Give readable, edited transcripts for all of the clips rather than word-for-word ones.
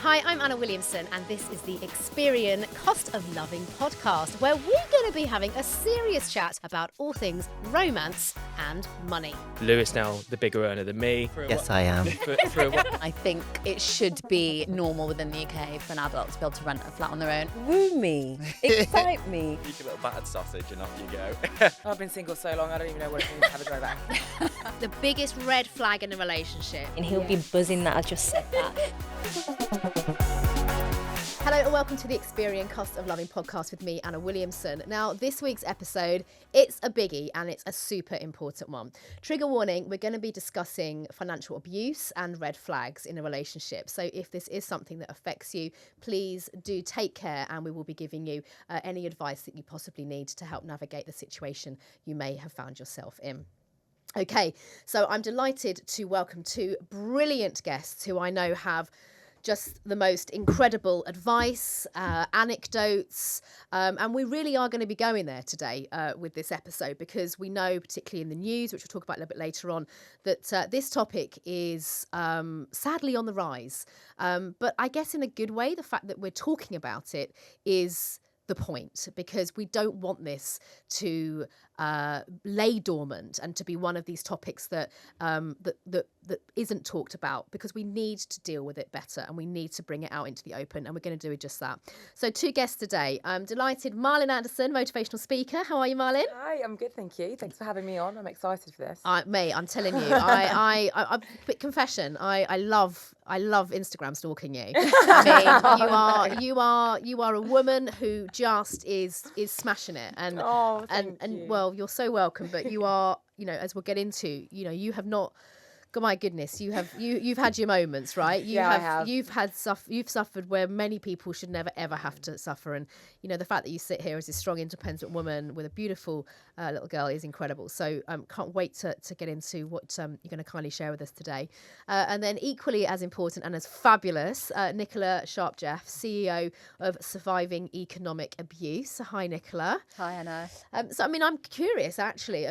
Hi, I'm Anna Williamson, and this is the Experian Cost of Loving podcast, where we're going to be having a serious chat about all things romance and money. Lewis now the bigger earner than me. Yes, I am. I think it should be normal within the UK for an adult to be able to rent a flat on their own. Woo me, excite me. Eat a little battered sausage and off you go. I've been single so long, I don't even know what it means to have a go back. The biggest red flag in a relationship. And he'll be buzzing that I just said that. Hello and welcome to the Experian Cost of Loving podcast with me, Anna Williamson. Now, this week's episode, it's a biggie and it's a super important one. Trigger warning, we're going to be discussing financial abuse and red flags in a relationship. So if this is something that affects you, please do take care, and we will be giving you any advice that you possibly need to help navigate the situation you may have found yourself in. Okay, so I'm delighted to welcome two brilliant guests who I know have just the most incredible advice, anecdotes, and we really are going to be going there today with this episode, because we know, particularly in the news, which we'll talk about a little bit later on, that this topic is sadly on the rise. But I guess in a good way, the fact that we're talking about it is the point, because we don't want this to lay dormant and to be one of these topics that that isn't talked about, because we need to deal with it better and we need to bring it out into the open, and we're going to do just that. So two guests today. I'm delighted. Malin Anderson, motivational speaker. How are you, Malin? Hi, I'm good, thank you. Thanks for having me on. I'm excited for this. Mate, I'm telling you, I quick confession. I love Instagram stalking you. I mean, you are a woman who just is smashing it, and thank you. well, you're so welcome. But you are, as we'll get into, you have not. God, my goodness, you've had your moments, right? I have. You've suffered where many people should never ever have to suffer, and the fact that you sit here as a strong, independent woman with a beautiful little girl is incredible. So can't wait to get into what you're going to kindly share with us today. And then equally as important and as fabulous, Nicola Sharp-Jeffs, CEO of Surviving Economic Abuse. Hi, Nicola. Hi, Anna. So, I'm curious, actually.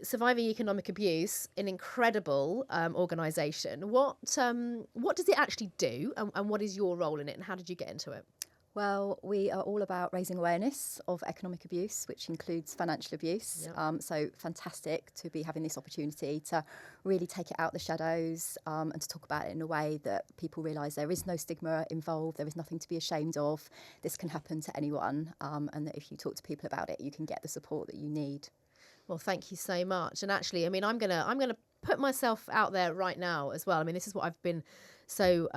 Surviving Economic Abuse, an incredible organisation. What does it actually do, and what is your role in it, and how did you get into it? Well, we are all about raising awareness of economic abuse, which includes financial abuse. Yep. So fantastic to be having this opportunity to really take it out the shadows and to talk about it in a way that people realise there is no stigma involved, there is nothing to be ashamed of. This can happen to anyone, and that if you talk to people about it, you can get the support that you need. Well, thank you so much. And actually, I'm gonna put myself out there right now as well. This is what I've been so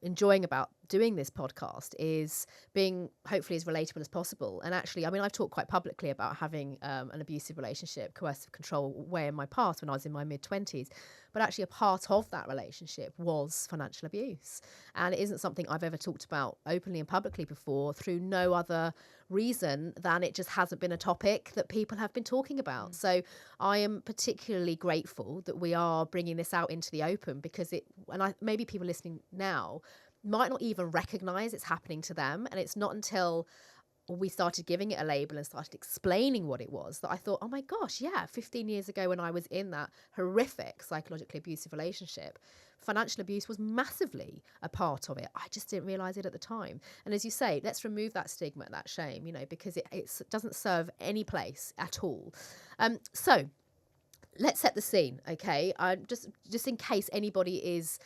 enjoying about doing this podcast, is being hopefully as relatable as possible. And actually, I've talked quite publicly about having an abusive relationship, coercive control, way in my past when I was in my mid-20s. But actually, a part of that relationship was financial abuse. And it isn't something I've ever talked about openly and publicly before, through no other reason than it just hasn't been a topic that people have been talking about. So I am particularly grateful that we are bringing this out into the open, because maybe people listening now might not even recognise it's happening to them. And it's not until we started giving it a label and started explaining what it was that I thought, oh my gosh, yeah, 15 years ago when I was in that horrific psychologically abusive relationship, financial abuse was massively a part of it. I just didn't realise it at the time. And as you say, let's remove that stigma, that shame, because it doesn't serve any place at all. So let's set the scene, okay? Just in case anybody is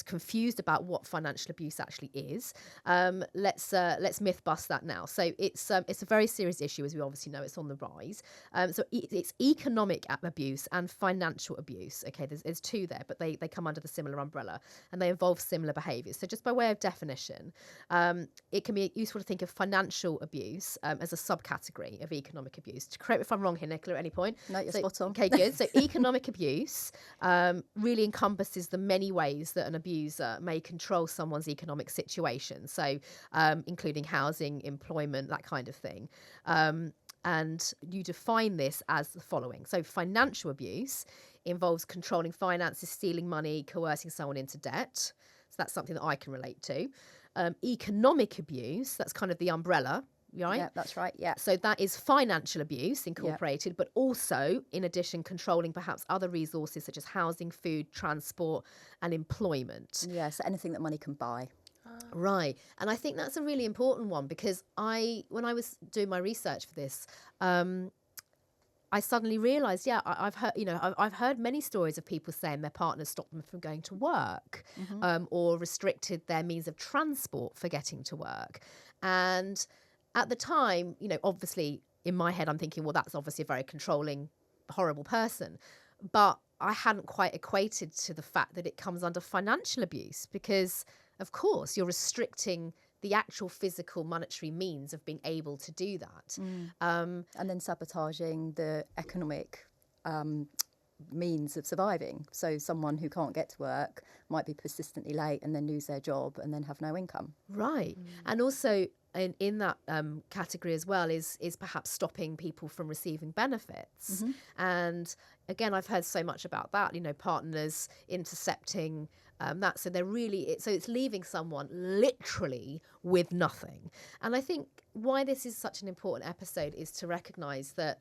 confused about what financial abuse actually is, let's myth bust that now. So it's a very serious issue, as we obviously know. It's on the rise. So it's economic abuse and financial abuse. Okay, there's two there, but they come under the similar umbrella, and they involve similar behaviours. So just by way of definition, it can be useful to think of financial abuse as a subcategory of economic abuse. Correct me if I'm wrong here, Nicola, at any point. No, you're spot on. Okay, good. So economic abuse really encompasses the many ways that an abuser may control someone's economic situation. So including housing, employment, that kind of thing. And you define this as the following. So financial abuse involves controlling finances, stealing money, coercing someone into debt. So that's something that I can relate to. Economic abuse, that's kind of the umbrella right? Yeah, that's right. Yeah. So that is financial abuse incorporated, but also, in addition, controlling perhaps other resources such as housing, food, transport, and employment. Yeah, so anything that money can buy. Right. And I think that's a really important one, because when I was doing my research for this, I suddenly realised, I've heard, I've heard many stories of people saying their partners stopped them from going to work, or restricted their means of transport for getting to work. And at the time, obviously in my head, I'm thinking, well, that's obviously a very controlling, horrible person. But I hadn't quite equated to the fact that it comes under financial abuse, because, of course, you're restricting the actual physical monetary means of being able to do that. And then sabotaging the economic means of surviving. So someone who can't get to work might be persistently late and then lose their job and then have no income. Right. And also in that category as well is perhaps stopping people from receiving benefits. And again, I've heard so much about that, partners intercepting that. So they're really, so it's leaving someone literally with nothing. And I think why this is such an important episode is to recognise that,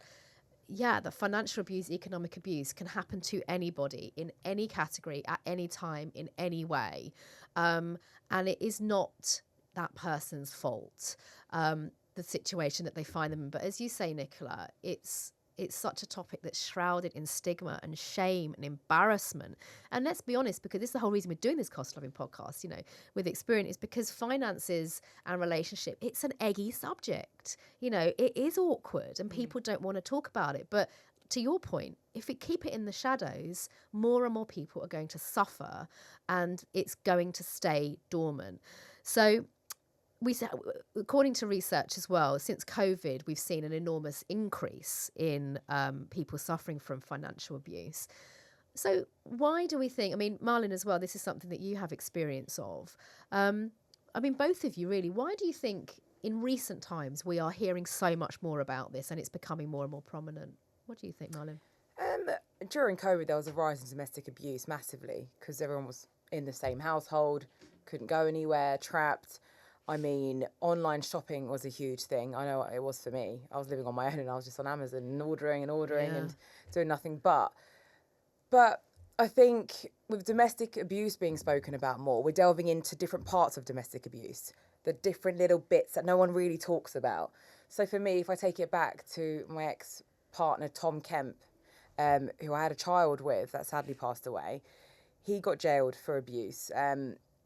the financial abuse, economic abuse can happen to anybody in any category at any time in any way. And it is not that person's fault, the situation that they find them in. But as you say, Nicola, it's such a topic that's shrouded in stigma and shame and embarrassment. And let's be honest, because this is the whole reason we're doing this Cost Loving podcast, with Experian, is because finances and relationship, it's an eggy subject. It is awkward and people don't want to talk about it. But to your point, if we keep it in the shadows, more and more people are going to suffer and it's going to stay dormant. So according to research as well, since COVID, we've seen an enormous increase in people suffering from financial abuse. So why do we think, Malin as well, this is something that you have experience of. Both of you really, why do you think in recent times we are hearing so much more about this and it's becoming more and more prominent? What do you think, Malin? During COVID, there was a rise in domestic abuse massively because everyone was in the same household, couldn't go anywhere, trapped. Online shopping was a huge thing. I know it was for me. I was living on my own and I was just on Amazon and ordering and doing nothing but. But I think with domestic abuse being spoken about more, we're delving into different parts of domestic abuse, the different little bits that no one really talks about. So for me, if I take it back to my ex-partner, Tom Kemp, who I had a child with that sadly passed away, he got jailed for abuse.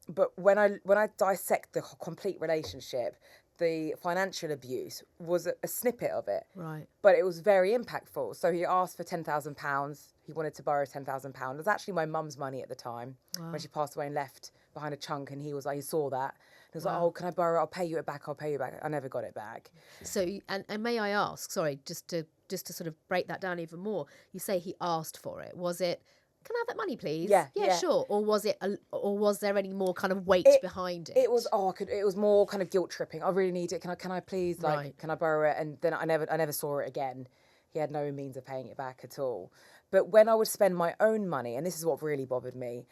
But when I dissect the complete relationship, the financial abuse was a snippet of it. Right. But it was very impactful. So he asked for £10,000. He wanted to borrow £10,000. It was actually my mum's money at the time when she passed away and left behind a chunk. And he was like, he saw that. He was like, oh, can I borrow it? I'll pay you it back. I never got it back. So, and may I ask, sorry, just to sort of break that down even more, you say he asked for it. Was it, can I have that money, please? Yeah, sure. Or was it, or was there any more kind of weight behind it? It was. It was more kind of guilt tripping. I really need it. Can I please? Can I borrow it? And then I never saw it again. He had no means of paying it back at all. But when I would spend my own money, and this is what really bothered me,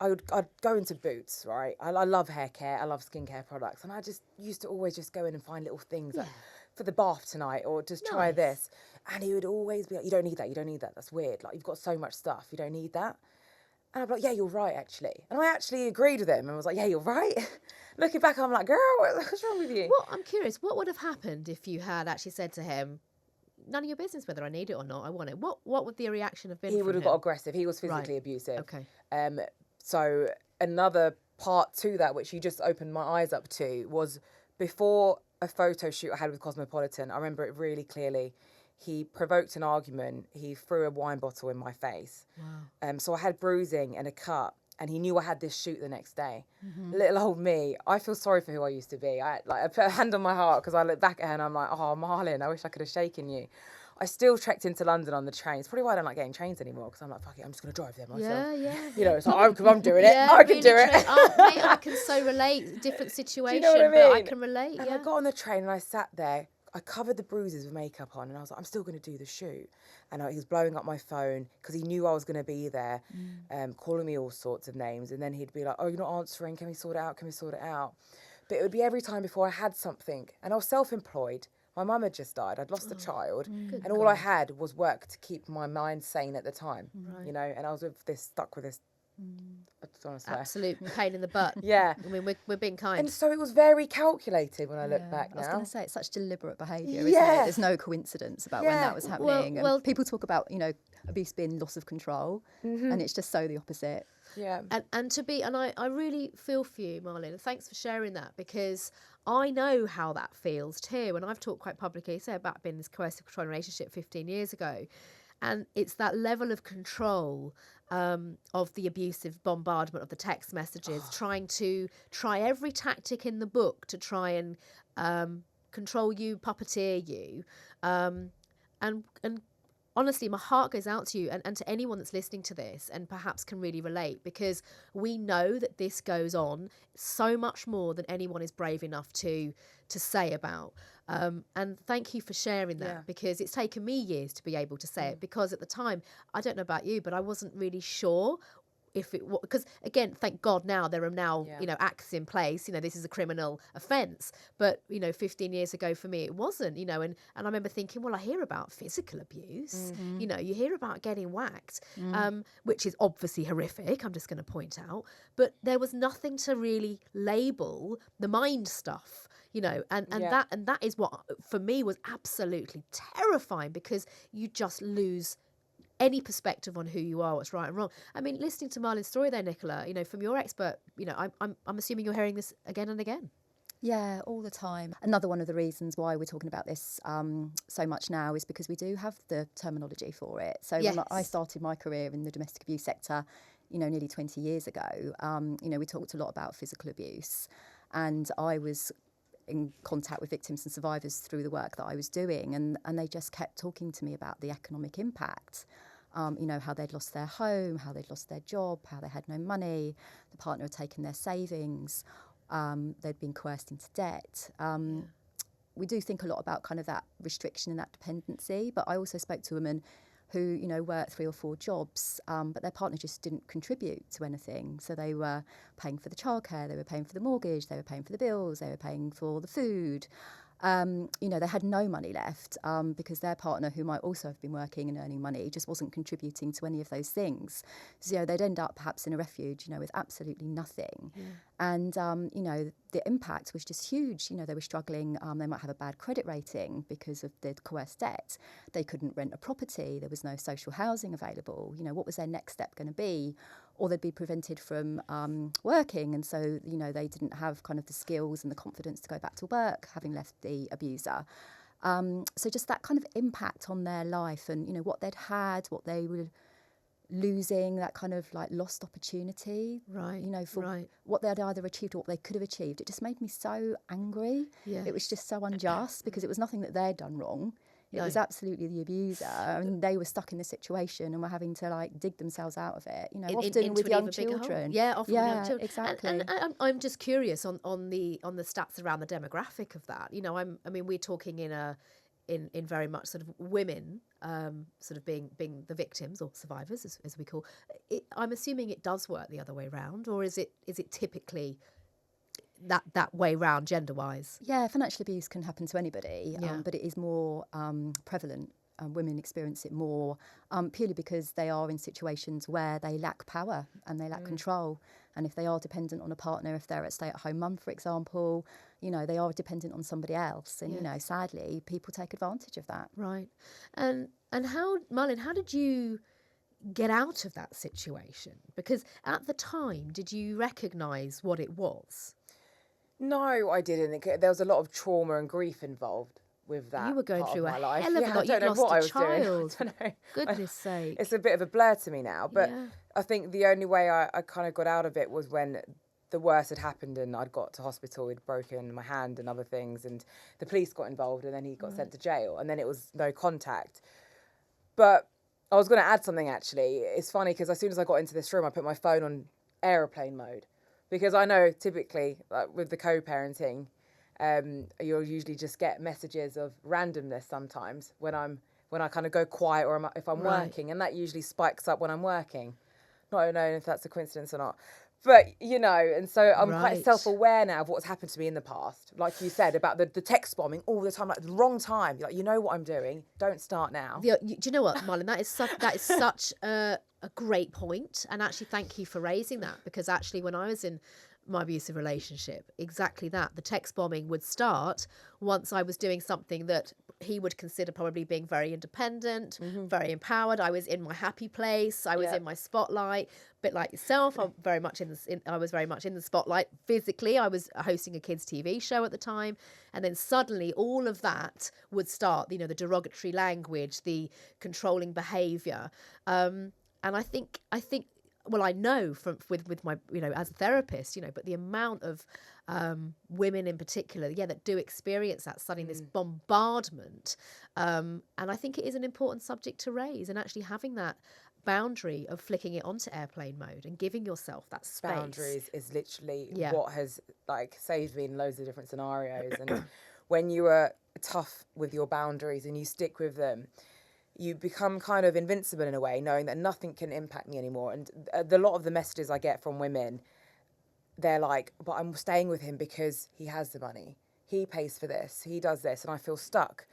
I'd go into Boots, right? I love hair care. I love skincare products, and I just used to always just go in and find little things like, for the bath tonight, or just try this. And he would always be like, you don't need that, that's weird. Like, you've got so much stuff, you don't need that. And I'd be like, yeah, you're right, actually. And I actually agreed with him and was like, yeah, you're right. Looking back, I'm like, girl, what's wrong with you? Well, I'm curious, what would have happened if you had actually said to him, none of your business whether I need it or not, I want it. What would the reaction have been? He would have got aggressive. He was physically abusive. Okay. So another part to that, which you just opened my eyes up to, was before a photo shoot I had with Cosmopolitan, I remember it really clearly. He provoked an argument. He threw a wine bottle in my face. Wow. So I had bruising and a cut, and he knew I had this shoot the next day. Mm-hmm. Little old me, I feel sorry for who I used to be. I put a hand on my heart because I look back at her and I'm like, oh, Marlin, I wish I could have shaken you. I still trekked into London on the train. It's probably why I don't like getting trains anymore, because I'm like, fuck it, I'm just going to drive there myself. Yeah. It's like, because I'm doing it, I can do it. Mate, I can so relate. Different situation, do you know what I mean? But I can relate, And I got on the train and I sat there. I covered the bruises with makeup on, and I was like, I'm still going to do the shoot. And he was blowing up my phone because he knew I was going to be there, calling me all sorts of names. And then he'd be like, oh, you're not answering. Can we sort it out? But it would be every time before I had something. And I was self-employed. My mum had just died. I'd lost a child. Good And all I God. had was work to keep my mind sane at the time, you know, and I was stuck with this, I just want to swear. Absolute pain in the butt. Yeah. I mean, we're being kind. And so it was very calculated when I look back I was now. going to say, it's such deliberate behaviour, isn't Yeah. it? There's no coincidence about when Yeah. that was happening. Well- and people talk about, you know, abuse being loss of control, and it's just so the opposite. Yeah. And I really feel for you, Malin, and thanks for sharing that, because I know how that feels too. And I've talked quite publicly, say, about being in this coercive controlling relationship 15 years ago. And it's that level of control of the abusive bombardment of the text messages, trying to try every tactic in the book to try and control you, puppeteer you. And honestly, my heart goes out to you and to anyone that's listening to this and perhaps can really relate, because we know that this goes on so much more than anyone is brave enough to say about. And thank you for sharing that, Yeah. because it's taken me years to be able to say it, because at the time, I don't know about you, but I wasn't really sure if it was, because again, thank God now there are now, Yeah. you know, acts in place, you know, this is a criminal offence, but, you know, 15 years ago for me, it wasn't, you know, and I remember thinking, well, I hear about physical abuse, you know, you hear about getting whacked, which is obviously horrific, I'm just going to point out, but there was nothing to really label the mind stuff, you know, and Yeah. that is what for me was absolutely terrifying, because you just lose any perspective on who you are, what's right and wrong. I mean, listening to Marlin's story there, Nicola, you know, from your expert, you know, I'm assuming you're hearing this again and again. Yeah, all the time. Another one of the reasons why we're talking about this so much now is because we do have the terminology for it. So when I Yes. started my career in the domestic abuse sector, you know, nearly 20 years ago, you know, we talked a lot about physical abuse, and I was in contact with victims and survivors through the work that I was doing, and they just kept talking to me about the economic impact. You know, how they'd lost their home, how they'd lost their job, how they had no money, the partner had taken their savings, they'd been coerced into debt. We do think a lot about kind of that restriction and that dependency, but I also spoke to women who, you know, worked 3 or 4 jobs, but their partner just didn't contribute to anything. So they were paying for the childcare, they were paying for the mortgage, they were paying for the bills, they were paying for the food. You know, they had no money left because their partner, who might also have been working and earning money, just wasn't contributing to any of those things. So, you know, they'd end up perhaps in a refuge, you know, with absolutely nothing. Yeah. And, you know, the impact was just huge. You know, they were struggling. They might have a bad credit rating because of the coerced debt. They couldn't rent a property. There was no social housing available. You know, what was their next step going to be? Or they'd be prevented from working. And so, you know, they didn't have kind of the skills and the confidence to go back to work, having left the abuser. So just that kind of impact on their life and, you know, what they'd had, what they were losing, that kind of like lost opportunity, Right, you know, for right. what they'd either achieved or what they could have achieved. It just made me so angry. Yes. It was just so unjust because it was nothing that they'd done wrong. It No. was absolutely the abuser, and they were stuck in this situation and were having to like dig themselves out of it. You know, often into with an young even bigger hole. children. Yeah, often with young Yeah, children. exactly. And I'm just curious on the stats around the demographic of that. You know, I mean, we're talking in very much sort of women, sort of being the victims or survivors, as we call it. I'm assuming it does work the other way round, or is it typically that way round gender wise? Yeah, financial abuse can happen to anybody, Yeah. but it is more prevalent. Women experience it more purely because they are in situations where they lack power and they lack control. And if they are dependent on a partner, if they're a stay-at-home mum, for example, you know, they are dependent on somebody else. And, you know, sadly, people take advantage of that. Right. And how, Malin, how did you get out of that situation? Because at the time, did you recognise what it was? No, I didn't. There was a lot of trauma and grief involved with that. You were going part through of my a life. hell of a Yeah, lot. I don't You'd know lost what a I was doing. child. I don't know. Goodness sake. It's a bit of a blur to me now, but Yeah. I think the only way I kind of got out of it was when the worst had happened and I'd got to hospital, he'd broken my hand and other things, and the police got involved and then he got sent to jail, and then it was no contact. But I was going to add something, actually. It's funny because as soon as I got into this room, I put my phone on aeroplane mode, because I know typically, like with the co-parenting, you'll usually just get messages of randomness sometimes when I kind of go quiet or if I'm Right. working, and that usually spikes up when I'm working. Not knowing if that's a coincidence or not. But, you know, and so I'm quite Right. self-aware now of what's happened to me in the past. Like you said, about the text bombing all the time, like the wrong time. You're like, you know what I'm doing. Don't start now. Do you know what, Marlon? That is such a great point, and actually, thank you for raising that, because actually, when I was in my abusive relationship, exactly that, the text bombing would start once I was doing something that he would consider probably being very independent, very empowered. I was in my happy place. I was in my spotlight. A bit like yourself, I'm very much I was very much in the spotlight physically. I was hosting a kids' TV show at the time, and then suddenly all of that would start. You know, the derogatory language, the controlling behaviour, and I think. Well, I know with my, you know, as a therapist, you know, but the amount of women in particular, that do experience that, suddenly this bombardment, and I think it is an important subject to raise, and actually having that boundary of flicking it onto airplane mode and giving yourself that space. Boundaries is literally Yeah. what has like saved me in loads of different scenarios. And when you are tough with your boundaries and you stick with them, you become kind of invincible in a way, knowing that nothing can impact me anymore. And a lot of the messages I get from women, they're like, but I'm staying with him because he has the money. He pays for this. He does this. And I feel stuck.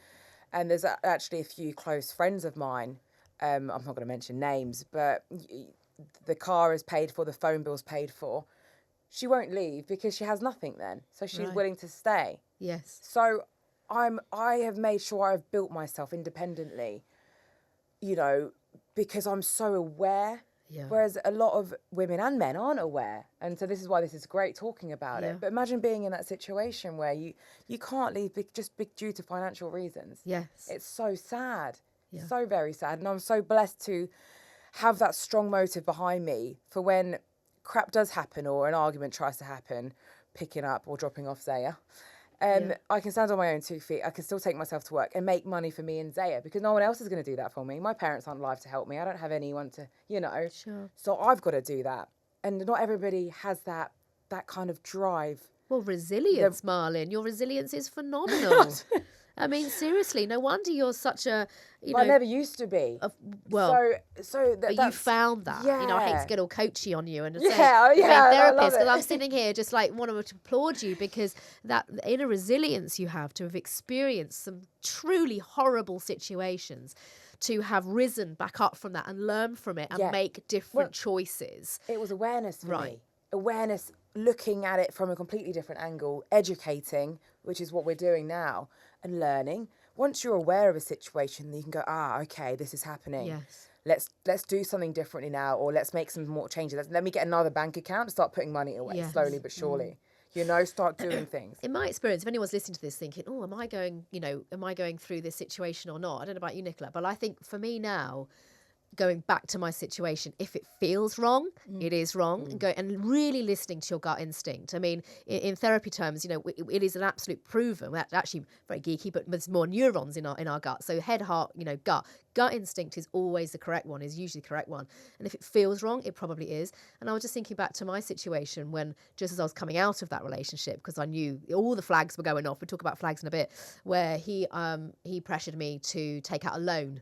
And there's actually a few close friends of mine. I'm not going to mention names, but the car is paid for, the phone bill's paid for. She won't leave because she has nothing then. So she's willing to stay. Yes. So I have made sure I've built myself independently, you know, because I'm so aware. Yeah. Whereas a lot of women and men aren't aware. And so this is why this is great talking about Yeah. it. But imagine being in that situation where you can't leave just due to financial reasons. Yes. It's so sad. Yeah. So very sad. And I'm so blessed to have that strong motive behind me for when crap does happen or an argument tries to happen, picking up or dropping off Zaya. I can stand on my own 2 feet. I can still take myself to work and make money for me and Zaya, because no one else is going to do that for me. My parents aren't alive to help me. I don't have anyone to, you know. Sure. So I've got to do that. And not everybody has that kind of drive. Well, resilience, Marlin. Your resilience is phenomenal. I mean, seriously, no wonder you're such a, I never used to be. But you found that. Yeah. You know, I hate to get all coachy on you and say, I love therapist, because it. I'm sitting here just like wanting to applaud you, because that inner resilience you have to have experienced some truly horrible situations, to have risen back up from that and learn from it and make different choices. It was awareness for Right. me. Awareness, looking at it from a completely different angle, educating, which is what we're doing now, and learning. Once you're aware of a situation, you can go, okay, this is happening. Yes. Let's do something differently now, or let's make some more changes. Let me get another bank account and start putting money away slowly but surely. You know, start doing things. In my experience, if anyone's listening to this thinking, am I going through this situation or not? I don't know about you, Nicola, but I think for me now, going back to my situation, if it feels wrong, it is wrong, and really listening to your gut instinct. I mean, in therapy terms, you know, it is an absolute proven. That's actually very geeky, but there's more neurons in our gut. So head, heart, you know, gut instinct is always the correct one, is usually the correct one. And if it feels wrong, it probably is. And I was just thinking back to my situation when, just as I was coming out of that relationship, because I knew all the flags were going off. We'll talk about flags in a bit, where he pressured me to take out a loan.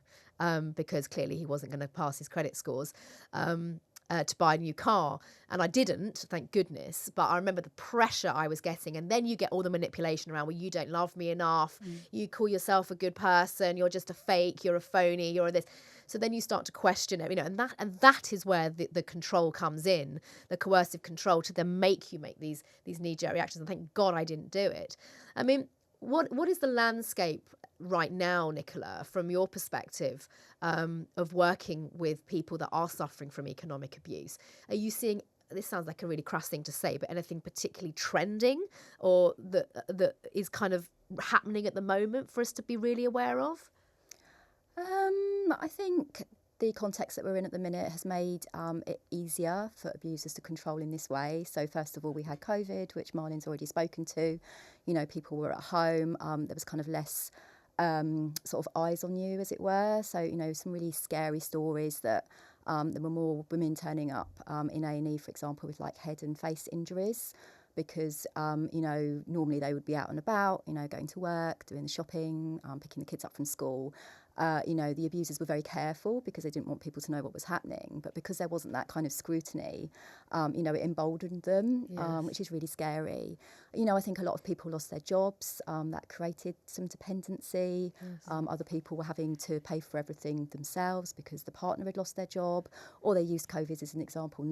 Because clearly he wasn't going to pass his credit scores, to buy a new car. And I didn't, thank goodness. But I remember the pressure I was getting. And then you get all the manipulation around, well, you don't love me enough. You call yourself a good person. You're just a fake. You're a phony. You're this. So then you start to question it, you know, and that is where the control comes in, the coercive control, to then make you make these knee-jerk reactions. And thank God I didn't do it. I mean, what is the landscape right now, Nicola, from your perspective, of working with people that are suffering from economic abuse? Are you seeing, this sounds like a really crass thing to say, but anything particularly trending or that is kind of happening at the moment for us to be really aware of? I think the context that we're in at the minute has made it easier for abusers to control in this way. So first of all, we had COVID, which Marlin's already spoken to. You know, people were at home. There was kind of less sort of eyes on you, as it were. So, you know, some really scary stories that there were more women turning up in A&E, for example, with like head and face injuries, because, you know, normally they would be out and about, you know, going to work, doing the shopping, picking the kids up from school. The abusers were very careful because they didn't want people to know what was happening. But because there wasn't that kind of scrutiny, it emboldened them, which is really scary. I think a lot of people lost their jobs. That created some dependency. Other people were having to pay for everything themselves because the partner had lost their job, or they used COVID as an example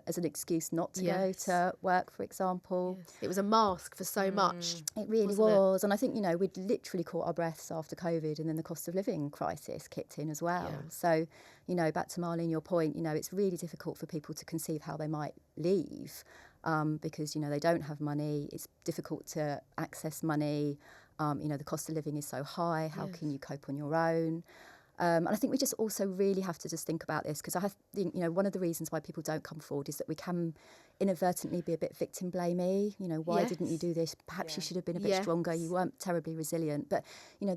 as an excuse not to go to work, for example. Yes. It was a mask for so much. It really was. And I think, we'd literally caught our breaths after COVID, and then the cost of living crisis kicked in as well. So, back to Malin, your point, it's really difficult for people to conceive how they might leave because, they don't have money. It's difficult to access money. The cost of living is so high. How can you cope on your own? And I think we just also really have to just think about this, because I think, one of the reasons why people don't come forward is that we can inadvertently be a bit victim blamey. Why didn't you do this? Perhaps you should have been a bit stronger. You weren't terribly resilient. But,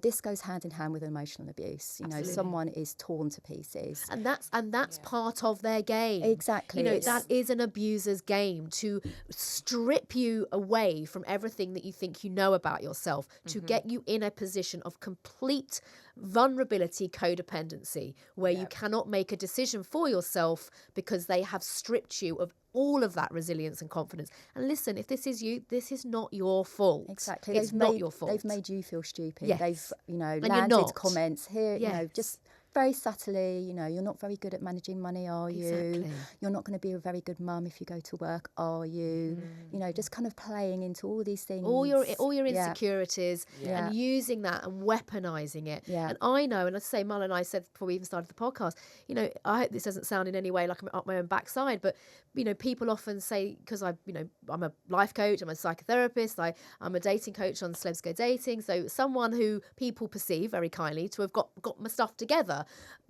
this goes hand in hand with emotional abuse. Someone is torn to pieces. And that's part of their game. Exactly. That is an abuser's game, to strip you away from everything that you think you know about yourself, to get you in a position of complete vulnerability, codependency, where you cannot make a decision for yourself because they have stripped you of all of that resilience and confidence. And listen, if this is you, this is not your fault. Exactly. It's not your fault. They've made you feel stupid. Yes. They've, And landed comments here, Yes. just very subtly, you're not very good at managing money, are you? Exactly. You're not going to be a very good mum if you go to work, are you? Just kind of playing into all these things. All your insecurities and using that and weaponising it. Yeah. And I know, and I say, Malin and I said before we even started the podcast, I hope this doesn't sound in any way like I'm up my own backside, but people often say, because I'm a life coach, I'm a psychotherapist, I'm a dating coach on Celebs Go Dating, so someone who people perceive very kindly to have got my stuff together.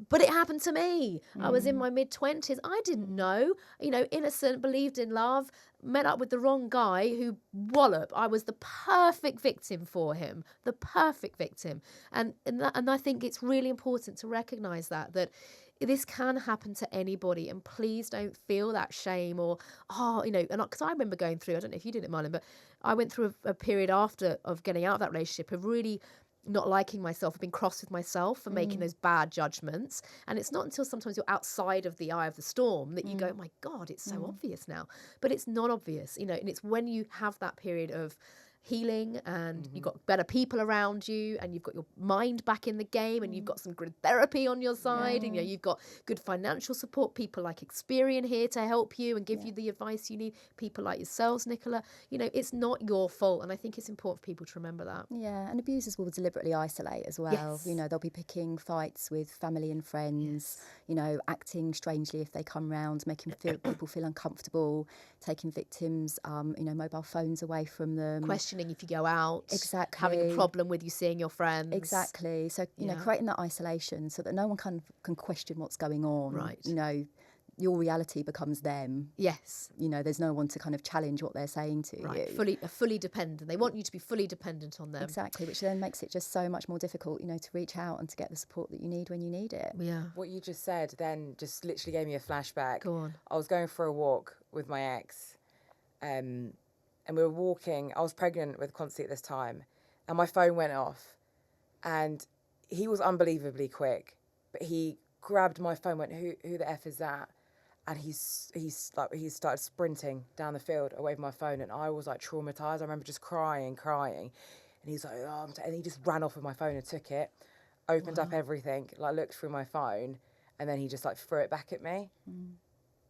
But it happened to me. I was in my mid-20s. I didn't know, innocent, believed in love, met up with the wrong guy who wallop. I was the perfect victim for him, the perfect victim. And I think it's really important to recognise that this can happen to anybody, and please don't feel that shame or, because I remember going through, I don't know if you did it, Malin, but I went through a period after of getting out of that relationship of really not liking myself, of being cross with myself for making those bad judgments. And it's not until sometimes you're outside of the eye of the storm that you go, oh my God, it's so obvious now. But it's not obvious, and it's when you have that period of healing and you've got better people around you and you've got your mind back in the game and you've got some good therapy on your side and you've got good financial support, people like Experian here to help you and give you the advice you need, people like yourselves, Nicola. it's not your fault, and I think it's important for people to remember that. Yeah, and abusers will deliberately isolate as well. Yes. They'll be picking fights with family and friends, acting strangely if they come round, making people feel uncomfortable, taking victims, mobile phones away from them. Questioning if you go out. Exactly. Having a problem with you seeing your friends. Exactly. So, creating that isolation so that no one can question what's going on. Right. Your reality becomes them. Yes. There's no one to kind of challenge what they're saying to you. Fully dependent. They want you to be fully dependent on them. Exactly, which then makes it just so much more difficult, to reach out and to get the support that you need when you need it. Yeah. What you just said then just literally gave me a flashback. Go on. I was going for a walk with my ex, and we were walking. I was pregnant with Constance at this time, and my phone went off, and he was unbelievably quick, but he grabbed my phone, went, who the F is that? And he started sprinting down the field away from my phone, and I was like traumatized. I remember just crying, and he's like, and he just ran off with my phone and took it, opened up everything, looked through my phone, and then he just threw it back at me.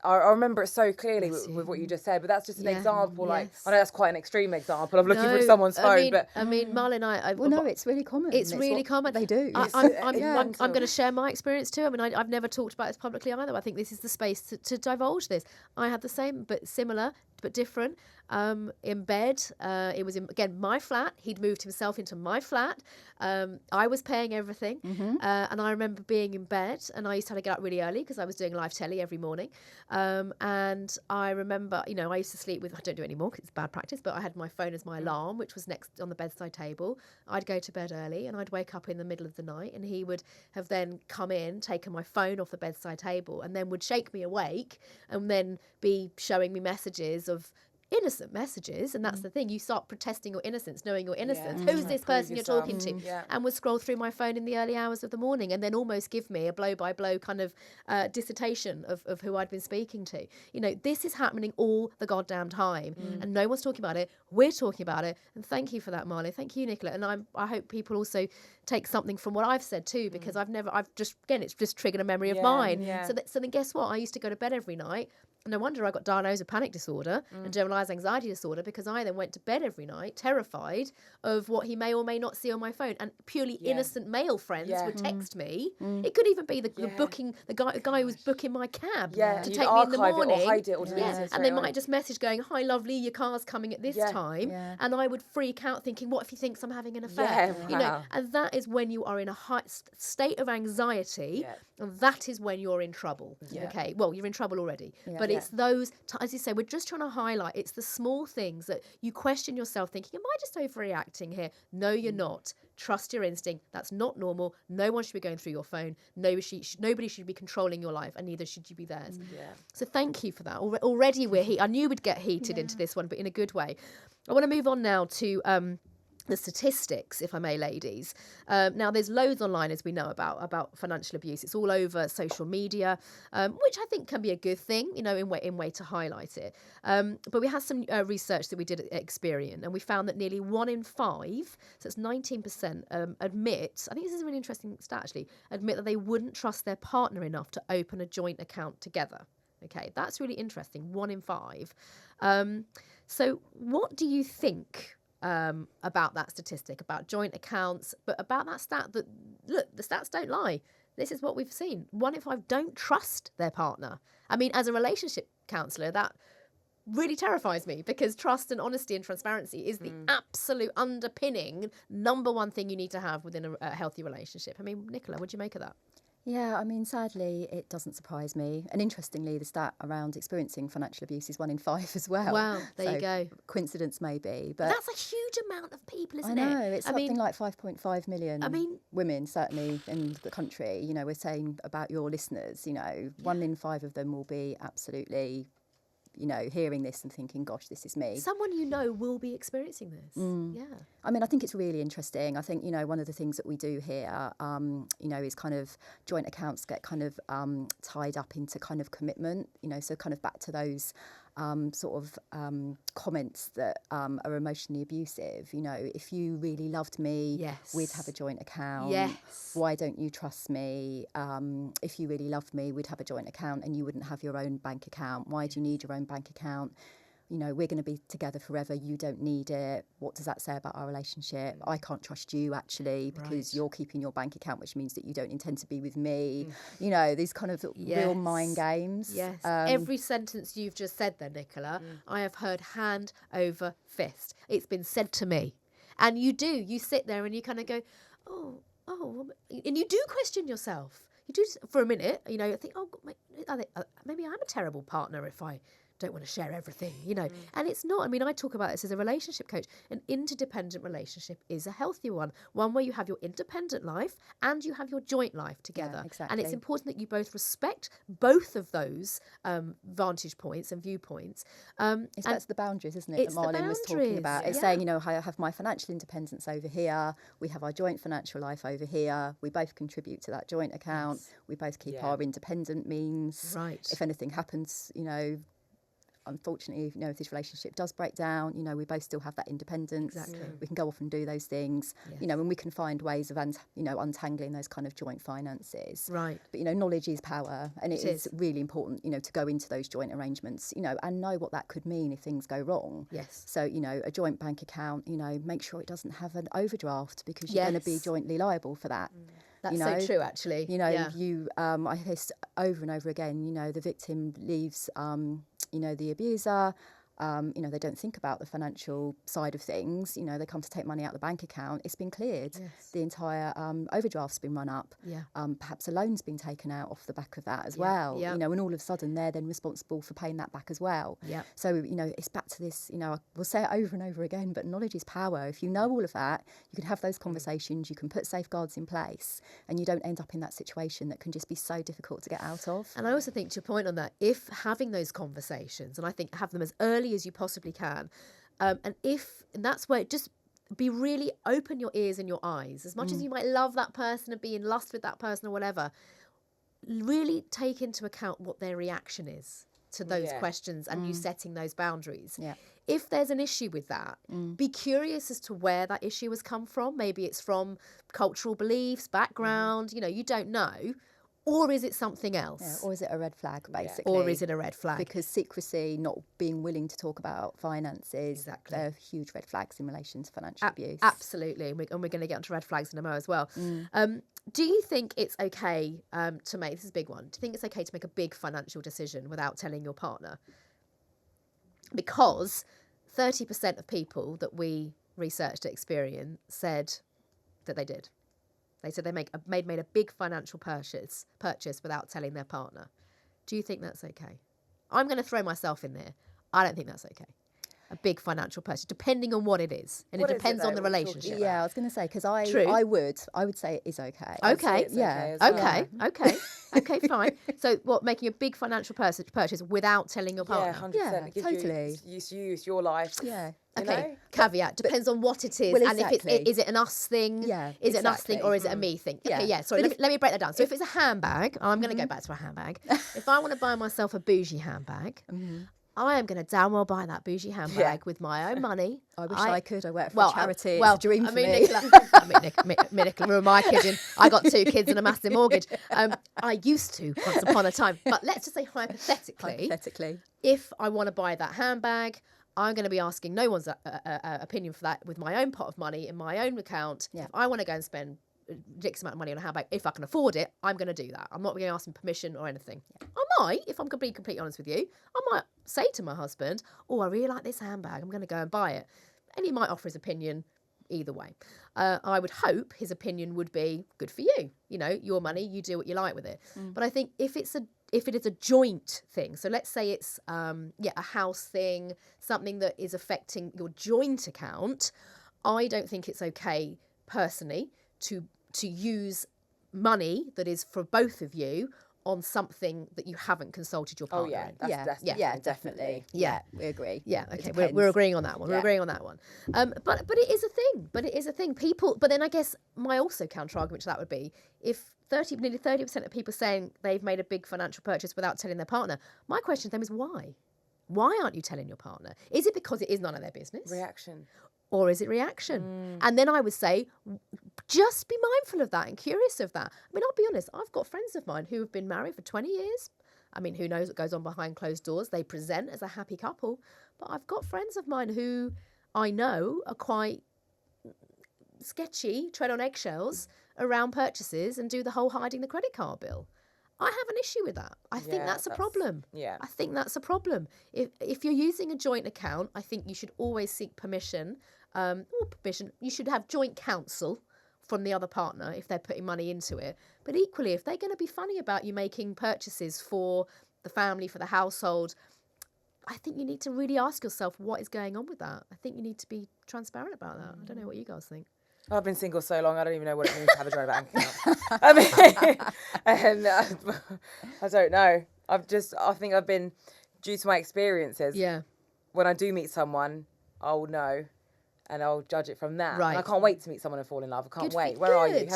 I remember it so clearly with what you just said, but that's just an example. I know that's quite an extreme example of looking through someone's phone, but Malin, it's really common. It's really common. They do. I'm going to share my experience too. I've never talked about this publicly either. I think this is the space to divulge this. I had the same, but similar, but different. In bed, it was again my flat. He'd moved himself into my flat. I was paying everything, and I remember being in bed, and I used to have to get up really early because I was doing live telly every morning. And I remember, I used to sleep with, I don't do it anymore because it's bad practice, but I had my phone as my alarm, which was next on the bedside table. I'd go to bed early and I'd wake up in the middle of the night, and he would have then come in, taken my phone off the bedside table, and then would shake me awake and then be showing me messages of innocent messages, and that's the thing. You start protesting your innocence, knowing your innocence. Yeah. Who's this Prove person you're yourself. talking to? Yeah. And would scroll through my phone in the early hours of the morning and then almost give me a blow-by-blow kind of dissertation of who I'd been speaking to. You know, this is happening all the goddamn time, and no one's talking about it. We're talking about it, and thank you for that, Marlin. Thank you, Nicola. And I hope people also take something from what I've said too, because it's just triggered a memory of mine. Yeah. So then guess what? I used to go to bed every night. No wonder I got diagnosed with panic disorder and generalised anxiety disorder, because I then went to bed every night terrified of what he may or may not see on my phone. And purely innocent male friends would text me. It could even be the guy who was booking my cab to You'd take me in the archive morning. it or hide it or delete it and straight they away. might just message going, "Hi, lovely, your car's coming at this time," and I would freak out thinking, "What if he thinks I'm having an affair?" Yeah, You know, wow. and that is when you are in a high state of anxiety, and that is when you're in trouble. Okay, well, you're in trouble already, but it's those, as you say, we're just trying to highlight. It's the small things that you question yourself, thinking, "Am I just overreacting here?" No, you're not. Trust your instinct. That's not normal. No one should be going through your phone. Nobody should be controlling your life, and neither should you be theirs. So thank you for that. Already we're I knew we'd get heated into this one, but in a good way. I want to move on now to the statistics, if I may, ladies. Now, there's loads online, as we know, about financial abuse. It's all over social media, which I think can be a good thing, you know, in way to highlight it. But we had some research that we did at Experian, and we found that nearly 1 in 5, so it's 19%, admit, I think this is a really interesting stat actually, admit that they wouldn't trust their partner enough to open a joint account together. Okay, that's really interesting, 1 in 5. So what do you think about that statistic, about joint accounts, but about that stat that, look, the stats don't lie. This is what we've seen. 1 in 5 don't trust their partner. I mean, as a relationship counsellor, that really terrifies me, because trust and honesty and transparency is the absolute underpinning number one thing you need to have within a healthy relationship. I mean, Nicola, what do you make of that? Yeah, I mean, sadly, it doesn't surprise me. And interestingly, the stat around experiencing financial abuse is 1 in 5 as well. Wow, there you go. Coincidence maybe, but That's a huge amount of people, isn't I know, it? it's something like 5.5 million women, certainly in the country. You know, we're saying about your listeners, you know, 1 in 5 of them will be absolutely, you know, hearing this and thinking, gosh, this is me. Someone you know will be experiencing this. Yeah. I mean, I think it's really interesting. I think, you know, one of the things that we do here, you know, is kind of joint accounts get kind of tied up into kind of commitment, you know, so kind of back to those sort of comments that are emotionally abusive. You know, if you really loved me, we'd have a joint account. Yes. Why don't you trust me? If you really loved me, we'd have a joint account and you wouldn't have your own bank account. Why do you need your own bank account? You know, we're going to be together forever. You don't need it. What does that say about our relationship? I can't trust you, actually, because you're keeping your bank account, which means that you don't intend to be with me. You know, these kind of real mind games. Yes. Every sentence you've just said there, Nicola, I have heard hand over fist. It's been said to me. And you sit there and you kind of go, oh, and you do question yourself. You do for a minute, you know, think, oh, maybe I'm a terrible partner if I don't want to share everything, you know. And it's not. I mean, I talk about this as a relationship coach. An interdependent relationship is a healthy one where you have your independent life and you have your joint life together. Yeah, exactly. And it's important that you both respect both of those vantage points and viewpoints. That's the boundaries, isn't it, it's that Marlin was talking about? boundaries, It's saying, you know, I have my financial independence over here. We have our joint financial life over here. We both contribute to that joint account. We both keep our independent means. Right. If anything happens, you know, unfortunately, you know, if this relationship does break down, you know, we both still have that independence. Exactly. We can go off and do those things, you know, and we can find ways of, untangling those kind of joint finances. Right. But, you know, knowledge is power, and it is really important, you know, to go into those joint arrangements, you know, and know what that could mean if things go wrong. Yes. So, you know, a joint bank account, you know, make sure it doesn't have an overdraft, because you're going to be jointly liable for that. That's you know, so true, actually. You know, I hear over and over again, you know, the victim leaves, you know, the abuser. You know, they don't think about the financial side of things. You know, they come to take money out of the bank account. It's been cleared. Yes. The entire overdraft's been run up. Yeah. Perhaps a loan's been taken out off the back of that as well. Yeah. You know, and all of a sudden they're then responsible for paying that back as well. Yeah. So, you know, it's back to this, you know, we'll say it over and over again, but knowledge is power. If you know all of that, you can have those conversations, you can put safeguards in place, and you don't end up in that situation that can just be so difficult to get out of. And I also think, to your point on that, if having those conversations, and I think have them as early early as you possibly can. And that's where just be really open your ears and your eyes. As much as you might love that person and be in lust with that person or whatever, really take into account what their reaction is to those questions and you setting those boundaries. Yeah. If there's an issue with that, be curious as to where that issue has come from. Maybe it's from cultural beliefs, background, you don't know. Or is it something else? Yeah, or is it a red flag, basically? Or is it a red flag? Because secrecy, not being willing to talk about finances, Exactly. they're huge red flags in relation to financial abuse. Absolutely. And we're going to get onto red flags in a moment as well. Do you think it's okay to make, this is a big one, do you think it's okay to make a big financial decision without telling your partner? Because 30% of people that we researched at Experian said that they did. They said they made a big financial purchase without telling their partner. Do you think that's okay? I'm going to throw myself in there. I don't think that's okay. A big financial purchase, depending on what it is, and What it is it, depends on though? the What are we relationship. talking Yeah, I was going to say, because True. I would say it is okay. Okay. It's okay as well. Okay, fine. So, what, making a big financial purchase without telling your Yeah, partner? 100%. Yeah, It gives totally. You it's your life. Yeah. You Okay, know? caveat, depends on what it is, Well, and if exactly. is it an us thing? Yeah, Is it an us thing exactly. or is it a me thing? Okay, Yeah. sorry, But let me break that down. So if it's a handbag, I'm going to go back to a handbag. If I want to buy myself a bougie handbag, I am going to damn well buy that bougie handbag with my own money. I wish I could. I work for Well, a charity. well, it's a dream I for mean, me. Nicola, who am I kidding? I got 2 kids and a massive mortgage. I used to once upon a time. But let's just say hypothetically, if I want to buy that handbag, I'm going to be asking no one's opinion for that with my own pot of money in my own account. Yeah. If I want to go and spend a ridiculous amount of money on a handbag, if I can afford it, I'm going to do that. I'm not going to ask him permission or anything. I might, if I'm completely honest with you, I might say to my husband, oh, I really like this handbag. I'm going to go and buy it. And he might offer his opinion either way. I would hope his opinion would be good for you. Your money, you do what you like with it. But I think if it is a joint thing, so let's say it's a house thing, something that is affecting your joint account, I don't think it's okay personally to use money that is for both of you on something that you haven't consulted your partner in. That's definitely. Yeah. We agree. Yeah, It okay, depends. we're agreeing on that one. Yeah. We're agreeing on that one. But it is a thing. People, but then I guess my also counter argument to that would be if nearly 30% of people saying they've made a big financial purchase without telling their partner, my question to them is why? Why aren't you telling your partner? Is it because it is none of their business? Reaction. Or is it reaction? And then I would say, just be mindful of that and curious of that. I mean, I'll be honest, I've got friends of mine who have been married for 20 years. I mean, who knows what goes on behind closed doors? They present as a happy couple. But I've got friends of mine who I know are quite sketchy, tread on eggshells around purchases and do the whole hiding the credit card bill. I have an issue with that. I think that's a problem. Yeah. I think that's a problem. If you're using a joint account, I think you should always seek permission. You should have joint counsel from the other partner if they're putting money into it. But equally, if they're going to be funny about you making purchases for the family, for the household, I think you need to really ask yourself what is going on with that. I think you need to be transparent about that. I don't know what you guys think. I've been single so long, I don't even know what it means to have a joint bank account. I mean, and I don't know. I think I've been, due to my experiences, when I do meet someone, I'll know and I'll judge it from that. Right. And I can't wait to meet someone and fall in love. I can't Good wait. for- Where are you? good.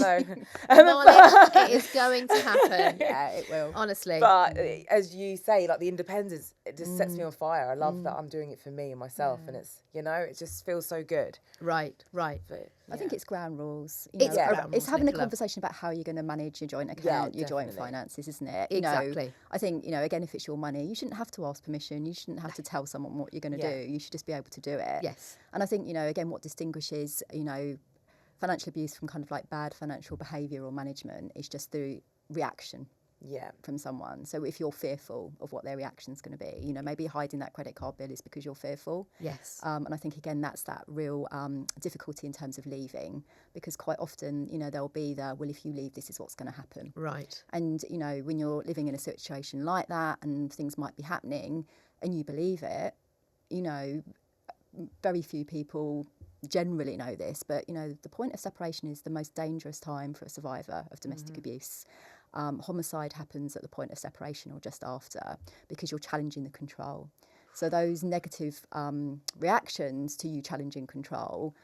Hello. Marlin, it is going to happen. Yeah, it will. Honestly. But as you say, like the independence, it just sets me on fire. I love that I'm doing it for me and myself, and it's it just feels so good. Right. But, I think it's ground rules. It's ground It's rules, having Nicola. a conversation about how you're going to manage your joint account, your joint definitely. finances, isn't it? Exactly. I think, again, if it's your money, you shouldn't have to ask permission. You shouldn't have to tell someone what you're going to do. You should just be able to do it. Yes. And I think, again, what distinguishes, financial abuse from kind of like bad financial behaviour or management is just the reaction from someone. So if you're fearful of what their reaction's going to be, maybe hiding that credit card bill is because you're fearful. Yes. And I think, again, that's that real difficulty in terms of leaving, because quite often, there'll be well, if you leave, this is what's going to happen. Right. And, when you're living in a situation like that and things might be happening and you believe it, very few people generally know this, but, the point of separation is the most dangerous time for a survivor of domestic abuse. Homicide happens at the point of separation or just after, because you're challenging the control. So those negative reactions to you challenging control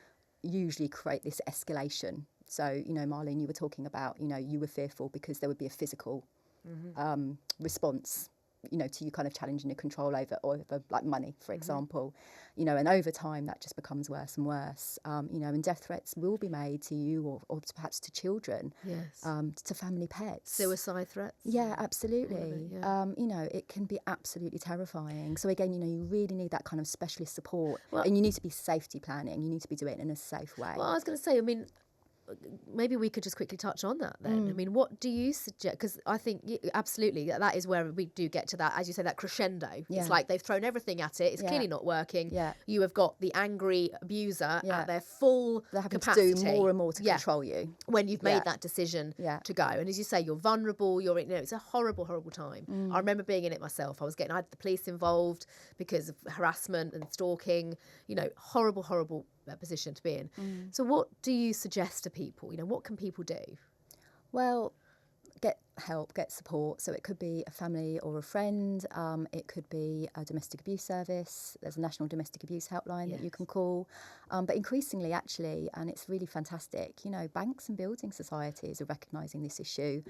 usually create this escalation. So, you know, Marlene, you were talking about, you know, you were fearful because there would be a physical response, you know, to you kind of challenging the control over like money, for example, you know, and over time that just becomes worse and worse, you know, and death threats will be made to you or to perhaps to children, to family pets. Suicide threats. Yeah, absolutely. Yeah. You know, it can be absolutely terrifying. So again, you know, you really need that kind of specialist support, and you need to be safety planning. You need to be doing it in a safe way. Well, I was going to say, I mean, maybe we could just quickly touch on that then. I mean, what do you suggest? Because I think absolutely that is where we do get to that, as you say, that crescendo. It's like they've thrown everything at it. It's clearly not working. You have got the angry abuser at their full They're having capacity. to do more and more to control you. When you've made that decision to go. And as you say, you're vulnerable, you know, it's a horrible, horrible time. I remember being in it myself. I had the police involved because of harassment and stalking, you know, horrible, horrible position to be in. So what do you suggest to people? You know, what can people do? Well, get help, get support. So it could be a family or a friend. It could be a domestic abuse service. There's a national domestic abuse helpline that you can call. But increasingly, actually, and it's really fantastic, you know, banks and building societies are recognising this issue.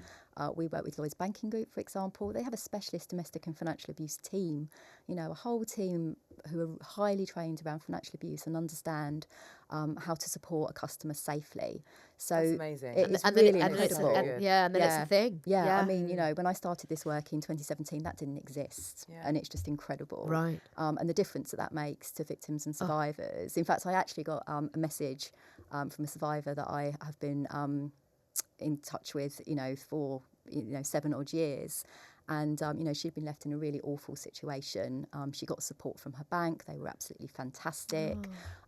We work with Lloyds Banking Group, for example. They have a specialist domestic and financial abuse team, you know, a whole team who are highly trained around financial abuse and understand how to support a customer safely. So That's amazing. it's and really then incredible. and then it's a thing. Yeah, I mean, you know, when I started this work in 2017, that didn't exist, and it's just incredible. Right. And the difference that makes to victims and survivors. In fact, I actually got a message from a survivor that I have been in touch with, you know, for 7 odd years. And, you know, she'd been left in a really awful situation. She got support from her bank. They were absolutely fantastic.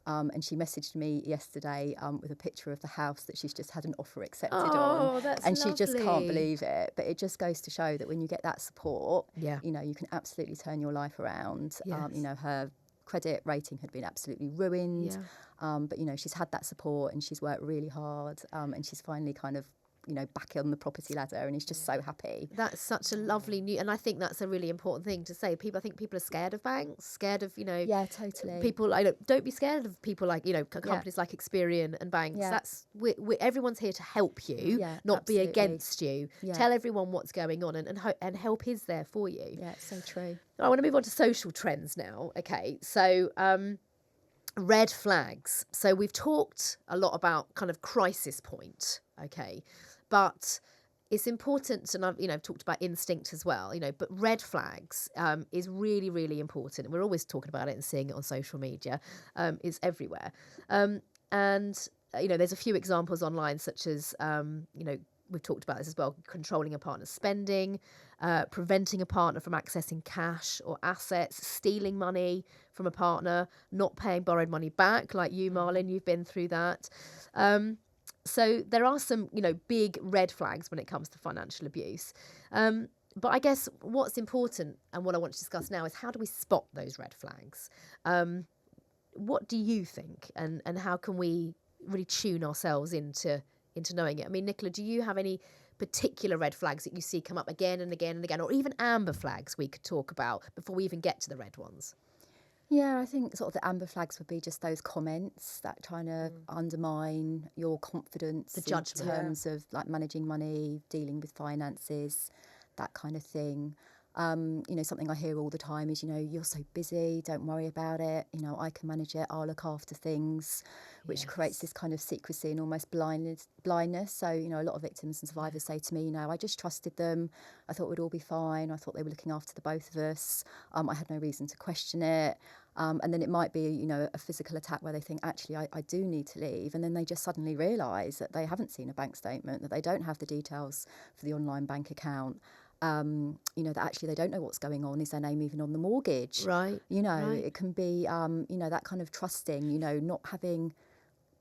And she messaged me yesterday with a picture of the house that she's just had an offer accepted on. That's and she just can't lovely. believe it. But it just goes to show that when you get that support, Yeah. you know, you can absolutely turn your life around. Yes. You know, her credit rating had been absolutely ruined. But, you know, she's had that support and she's worked really hard. And she's finally kind of, you know, back on the property ladder, and he's just so happy. That's such a lovely new, and I think that's a really important thing to say. I think people are scared of banks, scared of, you know, Yeah, totally. people. Don't be scared of people like, you know, companies like Experian and banks. Yeah. That's everyone's here to help you, Yeah, not be absolutely. against you. Yeah. Tell everyone what's going on, and help is there for you. Yeah, it's so true. I want to move on to social trends now. Okay, so red flags. So we've talked a lot about kind of crisis point. Okay. But it's important, and I've talked about instinct as well, you know, but red flags is really, really important. We're always talking about it and seeing it on social media. It's everywhere. And, you know, there's a few examples online, such as, you know, we've talked about this as well, controlling a partner's spending, preventing a partner from accessing cash or assets, stealing money from a partner, not paying borrowed money back, like you, Marlin, you've been through that. So there are some, you know, big red flags when it comes to financial abuse. But I guess what's important and what I want to discuss now is how do we spot those red flags? What do you think, and how can we really tune ourselves into knowing it? I mean, Nicola, do you have any particular red flags that you see come up again and again and again, or even amber flags we could talk about before we even get to the red ones? Yeah, I think sort of the amber flags would be just those comments that trying to undermine your confidence, The judgment. in terms of like managing money, dealing with finances, that kind of thing. You know, something I hear all the time is, you know, you're so busy, don't worry about it. You know, I can manage it, I'll look after things, which creates this kind of secrecy and almost blindness. So, you know, a lot of victims and survivors say to me, you know, I just trusted them. I thought we'd all be fine. I thought they were looking after the both of us. I had no reason to question it. And then it might be, you know, a physical attack where they think, actually, I do need to leave. And then they just suddenly realise that they haven't seen a bank statement, that they don't have the details for the online bank account. You know, that actually they don't know what's going on. Is their name even on the mortgage? Right. You know, Right. it can be, you know, that kind of trusting, you know, not having,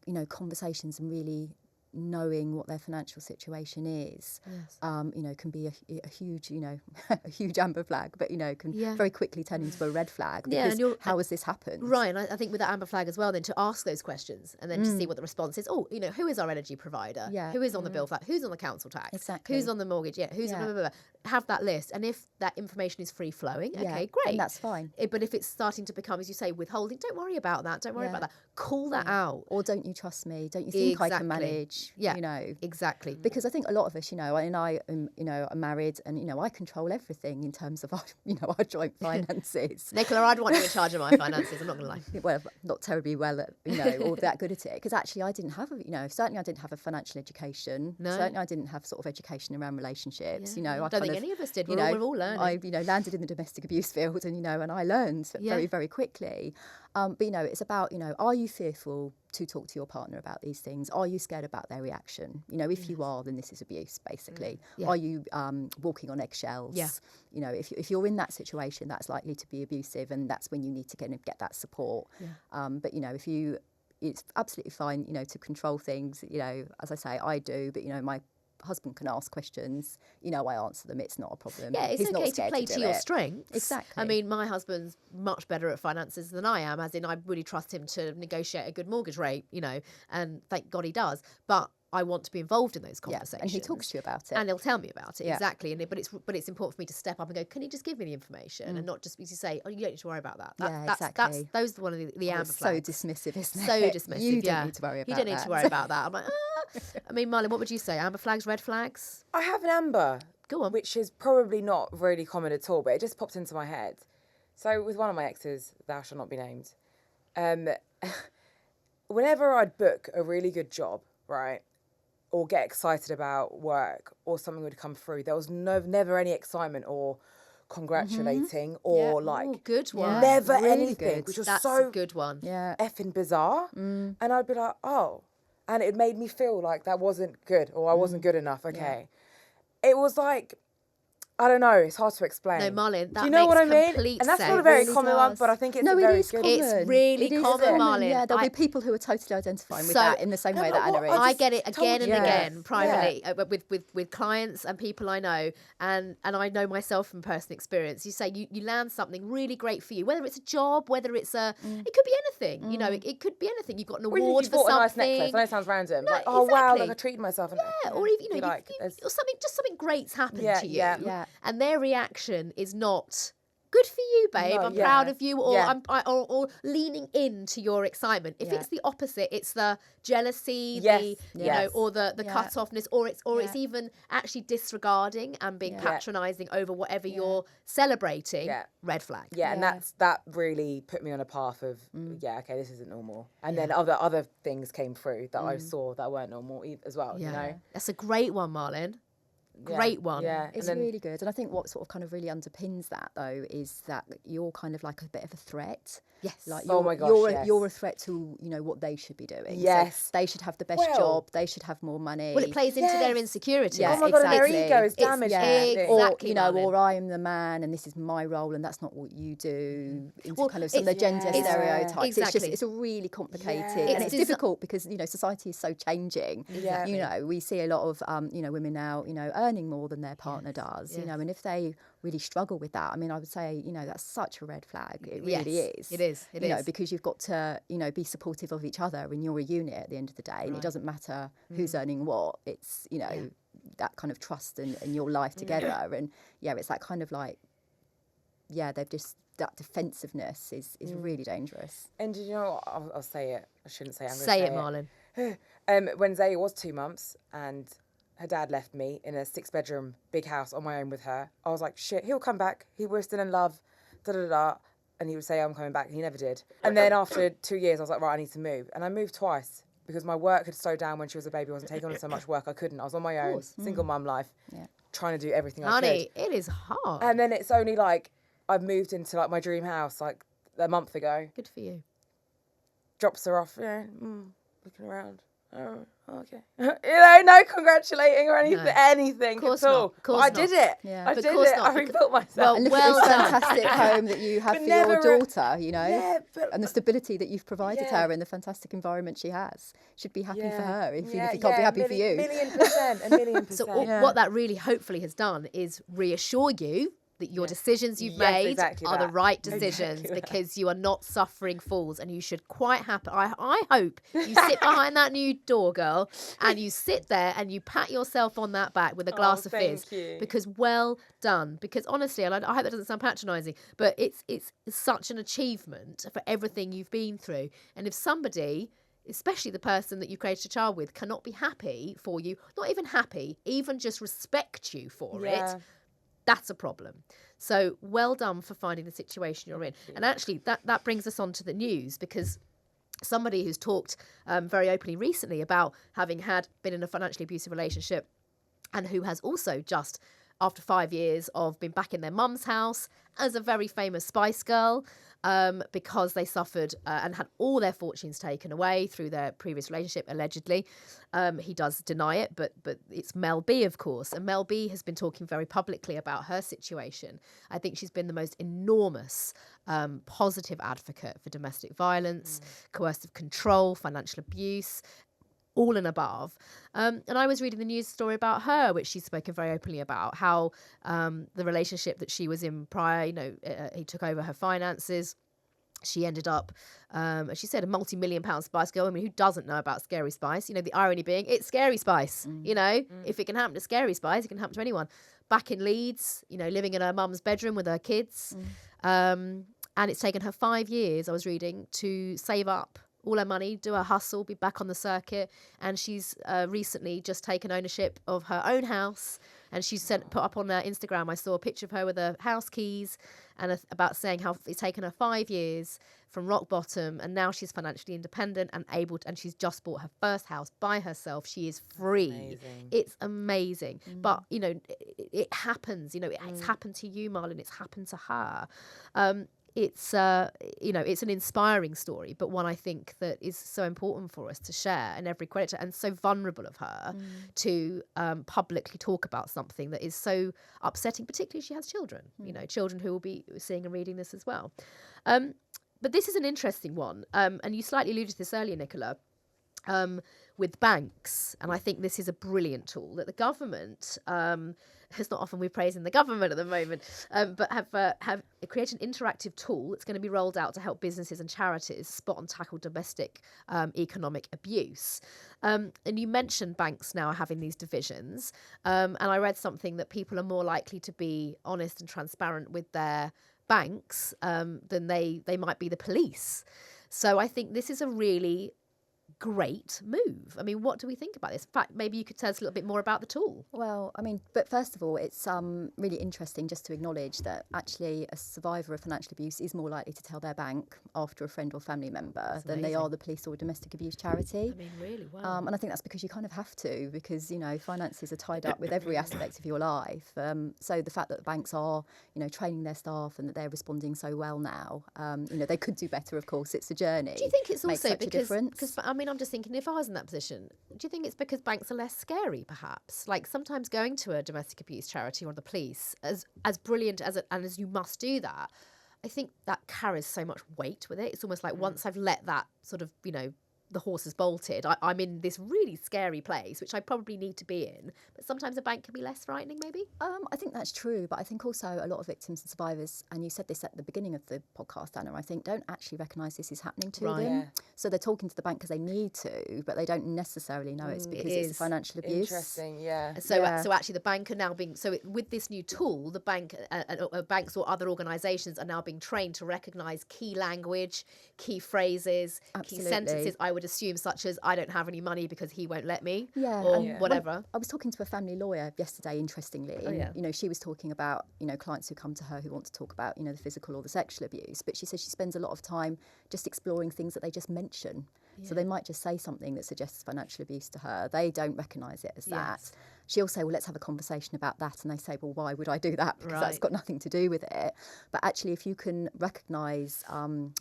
you know, conversations and really knowing what their financial situation is, you know, can be a huge, you know, a huge amber flag, but, you know, can very quickly turn into a red flag. Because how has this happened? Right, and I think with that amber flag as well, then to ask those questions and then to see what the response is. Oh, you know, who is our energy provider? Yeah. Who is on the bill flat? Who's on the council tax? Exactly. Who's on the mortgage? Yeah. Who's blah, blah, blah. Have that list, and if that information is free flowing, okay, great, and that's fine. But if it's starting to become, as you say, withholding, don't worry about that. Don't worry about that. Call that out. Or don't you trust me? Don't you think I can manage? Yeah, you know, exactly. Because I think a lot of us, you know, and I am, you know, I'm married, and you know, I control everything in terms of our, you know, our joint finances. Nicola, I'd want you in charge of my finances. I'm not going to lie. Well, not terribly well at, you know, or that good at it. Because actually, I didn't have, you know, certainly I didn't have a financial education. No. Certainly, I didn't have sort of education around relationships. Yeah. You know, I don't think any of us did. We're all learning. I, you know, landed in the domestic abuse field, and you know, and I learned very, very quickly. But you know, it's about, you know, are you fearful to talk to your partner about these things? Are you scared about their reaction? You know, if you are, then this is abuse, basically. Are you walking on eggshells? Yeah. You know, if you're in that situation, that's likely to be abusive, and that's when you need to get that support. Yeah. But you know, it's absolutely fine, you know, to control things. You know, as I say, I do, but you know, my husband can ask questions, you know, I answer them, it's not a problem. Yeah, it's He's okay not to play to your strengths. Exactly. I mean, my husband's much better at finances than I am, as in I really trust him to negotiate a good mortgage rate, you know, and thank God he does. But I want to be involved in those conversations. And he talks to you about it. And he'll tell me about it, exactly. And but it's important for me to step up and go, can you just give me the information? And not just to say, oh, you don't need to worry about that. Exactly. Those are one of the amber flags. So dismissive, isn't it? So dismissive, You don't need to worry about that. You don't need to worry about that. I'm like, I mean, Malin, what would you say? Amber flags, red flags? I have an amber. Go on. Which is probably not really common at all, but it just popped into my head. So with one of my exes, thou shall not be named, whenever I'd book a really good job, right, or get excited about work or something would come through, there was never any excitement or congratulating or like good one. Never Really anything, good. which was That's so a good one. effing bizarre. And I'd be like, oh. And it made me feel like that wasn't good or I wasn't good enough, okay. It was like, I don't know, it's hard to explain. No, Malin, that do you know makes what I mean? complete And that's sense. not a very Really common one, does. but I think it's No, a it very is good common. It's really It is common, Malin. Yeah, there'll be people who are totally identifying with So- that in the same way that what- Anna is. I get it again and you. again privately with clients and people I know, and I know myself from personal experience. You say you land something really great for you, whether it's a job, whether it's it could be anything. You know, it could be anything. You've got an Or even award if for you bought something. a nice necklace. I know it sounds random. No, like, oh wow, exactly. like I treated myself. And, Yeah, or even you know, like, or something great's happened Yeah, to you, yeah. and their reaction is not good for you, babe. No, I'm proud yeah. of you, or Yeah. or leaning into your excitement. If Yeah. it's the opposite, it's the jealousy, Yes, the you yes. know, or the Yeah. cut-offness, or it's Yeah. even actually disregarding and being Yeah. patronising over whatever you're celebrating. Yeah. Red flag. Yeah, and Yeah. that really put me on a path of okay, this isn't normal. And then other things came through that I saw that weren't normal as well. Yeah. You know, That's a great one, Marlin. Yeah. Great one. Yeah, It's and then, really good. And I think what sort of kind of really underpins that, though, is that you're kind of like a bit of a threat. Yes. Like Oh you're, my gosh, you're, yes. you're a threat to, you know, what they should be doing. So Yes. they should have the best Well- job. They should have more money. Well, it plays into their Yes. insecurities. Yeah, oh my god, and their exactly. ego is It's- damaged. yeah, completely. exactly. Or, you know, Malin. or I am the man and this is my role and that's not what you do. Into Well, kind of some of the it's- gender it's- stereotypes. exactly. It's a really complicated Yeah. and It's it's difficult because, you know, society is so changing. Exactly. You know, we see a lot of, you know, women now, you know, earning more than their partner does, you know, and if they really struggle with that, I mean, I would say, you know, that's such a red flag. It really Yes, is. it is, it you know, is. because you've got to, you know, be supportive of each other and you're a unit at the end of the day and it doesn't matter who's earning what. It's, you know, that kind of trust and your life together. And yeah, it's that kind of like, yeah, they've just, that defensiveness is really dangerous. And you know, what? I'll say it. I shouldn't say. I'm gonna Say it, Marlin. When Zaya was 2 months and her dad left me in a 6-bedroom big house on my own with her, I was like, shit, he'll come back. We're still in love. Da da da. And he would say, I'm coming back. And he never did. And then after 2 years, I was like, right, I need to move. And I moved twice because my work had slowed down when she was a baby. I wasn't taking on so much work. I couldn't. I was on my own, single mum life, trying to do everything I Honey, could. it is hard. And then it's only like I've moved into like my dream house like a month ago. Good for you. Drops her off, looking around. oh, okay. No congratulating or anything, No. anything Of course at all. not. Of course But I not. did it. Yeah. I But did of course it. not, I rebuilt myself. well, And look well at this done. fantastic home that you have But for your never- daughter, you know, Yeah, but and the stability that you've provided Yeah. her and the fantastic environment she has. Should be happy for Yeah. her, even Yeah, if you can't be yeah, happy for you. $1 million%. So Yeah. what that really hopefully has done is reassure you that your decisions you've Yes, made exactly are the that. right decisions Exactly that. because you are not suffering fools, and you should quite happy. I hope you sit behind that new door, girl, and you sit there and you pat yourself on that back with a glass of fizz, thank you. because well done. Because honestly, and I hope that doesn't sound patronising, but it's such an achievement for everything you've been through. And if somebody, especially the person that you created a child with, cannot be happy for you, not even happy, even just respect you for Yeah. it, that's a problem. So well done for finding the situation you're in. And actually, that brings us on to the news, because somebody who's talked very openly recently about having been in a financially abusive relationship, and who has also just, after 5 years of being back in their mum's house as a very famous Spice Girl, because they suffered and had all their fortunes taken away through their previous relationship, allegedly. He does deny it, but it's Mel B, of course. And Mel B has been talking very publicly about her situation. I think she's been the most enormous positive advocate for domestic violence, coercive control, financial abuse, all and above. And I was reading the news story about her, which she's spoken very openly about, how the relationship that she was in prior, he took over her finances. She ended up, as she said, a multi-million-pound Spice Girl. I mean, who doesn't know about Scary Spice? The irony being, it's Scary Spice. If it can happen to Scary Spice, it can happen to anyone. Back in Leeds, living in her mum's bedroom with her kids. And it's taken her 5 years, I was reading, to save up all her money, do her hustle, be back on the circuit. And she's recently just taken ownership of her own house. And she put up on her Instagram, I saw a picture of her with her house keys, and about saying how it's taken her 5 years from rock bottom, and now she's financially independent and able to, and she's just bought her first house by herself. She is free. Amazing. It's amazing. But, it happens. It's happened to you, Marlin. It's happened to her. It's it's an inspiring story, but one I think that is so important for us to share, and every credit to, and so vulnerable of her to publicly talk about something that is so upsetting, particularly if she has children, children who will be seeing and reading this as well. But this is an interesting one, and you slightly alluded to this earlier, Nicola, with banks, and I think this is a brilliant tool that the government. It's not often we're praising the government at the moment, but have created an interactive tool that's going to be rolled out to help businesses and charities spot and tackle domestic economic abuse. And you mentioned banks now are having these divisions, and I read something that people are more likely to be honest and transparent with their banks than they might be the police. So I think this is a really great move. I mean, what do we think about this? In fact, maybe you could tell us a little bit more about the tool. Well, I mean, but first of all, it's really interesting just to acknowledge that actually a survivor of financial abuse is more likely to tell their bank after a friend or family member than they are the police or a domestic abuse charity. I mean, really, wow. And I think that's because you kind of have to, because, finances are tied up with every aspect of your life. So the fact that the banks are, training their staff and that they're responding so well now, they could do better, of course. It's a journey. Do you think it's Makes also such a because, difference. I mean, I'm just thinking, if I was in that position, do you think it's because banks are less scary, perhaps? Like sometimes going to a domestic abuse charity or the police, as brilliant as as you must do that, I think that carries so much weight with it. It's almost like once I've let that sort of, the horse has bolted, I'm in this really scary place, which I probably need to be in. But sometimes a bank can be less frightening, maybe? I think that's true, but I think also a lot of victims and survivors, and you said this at the beginning of the podcast, Anna, I think don't actually recognise this is happening to them. Yeah. So they're talking to the bank because they need to, but they don't necessarily know it's because it's financial abuse. Interesting, yeah. So actually the bank are now being, with this new tool, the bank, banks or other organisations are now being trained to recognise key language, key phrases, key sentences, I would assume, such as, I don't have any money because he won't let me, or whatever. I was talking to a family lawyer yesterday, interestingly, and she was talking about, clients who come to her who want to talk about, the physical or the sexual abuse, but she says she spends a lot of time just exploring things that they just mention. So they might just say something that suggests financial abuse to her. They don't recognise it as that. she'll say, well, let's have a conversation about that. And they say, well, why would I do that? Because that's Right. got nothing to do with it. But actually, if you can recognise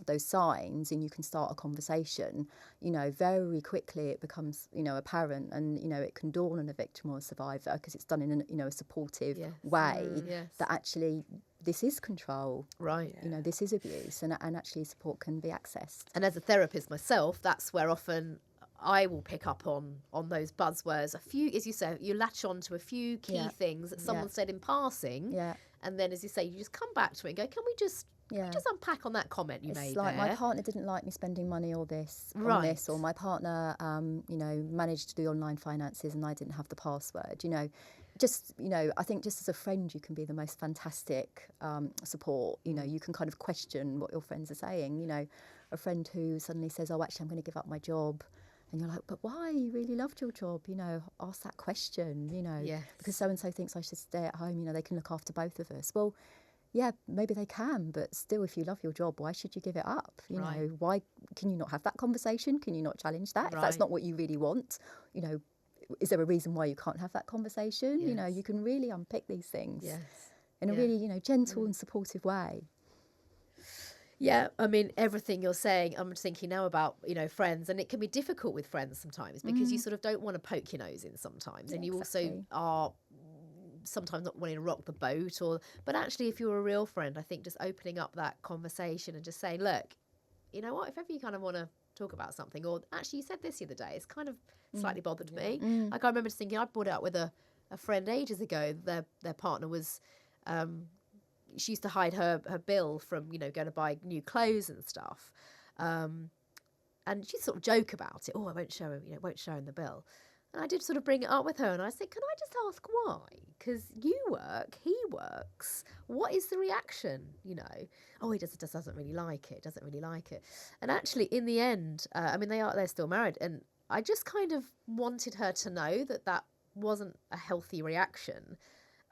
those signs and you can start a conversation, you know, very quickly it becomes, you know, apparent, and, you know, it can dawn on a victim or a survivor, because it's done in, you know, a supportive Yes. way, Yes. that actually this is control. Right. You know, this is abuse, and actually support can be accessed. And as a therapist myself, that's where often I will pick up on those buzzwords. A few, as you say, you latch on to a few key Yeah. things that someone Yeah. said in passing. Yeah. And then, as you say, you just come back to it and go, can we just unpack on that comment you It's made like, there? my partner didn't like me spending money on this, Right. or my partner, you know, managed to do online finances and I didn't have the password. You know, just, you know, I think just as a friend, you can be the most fantastic support. You know, you can kind of question what your friends are saying. You know, a friend who suddenly says, oh, actually, I'm going to give up my job. And you're like, but why? You really loved your job. You know, ask that question, you know, Yes. because so-and-so thinks I should stay at home. You know, they can look after both of us. Well, yeah, maybe they can, but still, if you love your job, why should you give it up? You Right. know, why can you not have that conversation? Can you not challenge that? If that's Right. not what you really want, you know, is there a reason why you can't have that conversation? You know, Yes. you can really unpick these things Yes. in a Yeah. really, you know, gentle and supportive way. Yeah, I mean, everything you're saying, I'm just thinking now about, you know, friends, and it can be difficult with friends sometimes because you sort of don't want to poke your nose in sometimes, and Yeah, you also exactly. are sometimes not wanting to rock the boat, but actually, if you're a real friend, I think just opening up that conversation and just saying, look, you know what, if ever you kind of want to talk about something, or actually you said this the other day, it's kind of slightly bothered me. Like, I remember just thinking, I brought it up with a friend ages ago. Their partner was she used to hide her bill from, you know, going to buy new clothes and stuff, and she'd sort of joke about it. Oh, I won't show him, you know, won't show him the bill. And I did sort of bring it up with her, and I said, can I just ask why? Because you work, he works. What is the reaction? You know, oh, he just doesn't really like it. Doesn't really like it. And actually, in the end, I mean, they're still married, and I just kind of wanted her to know that wasn't a healthy reaction.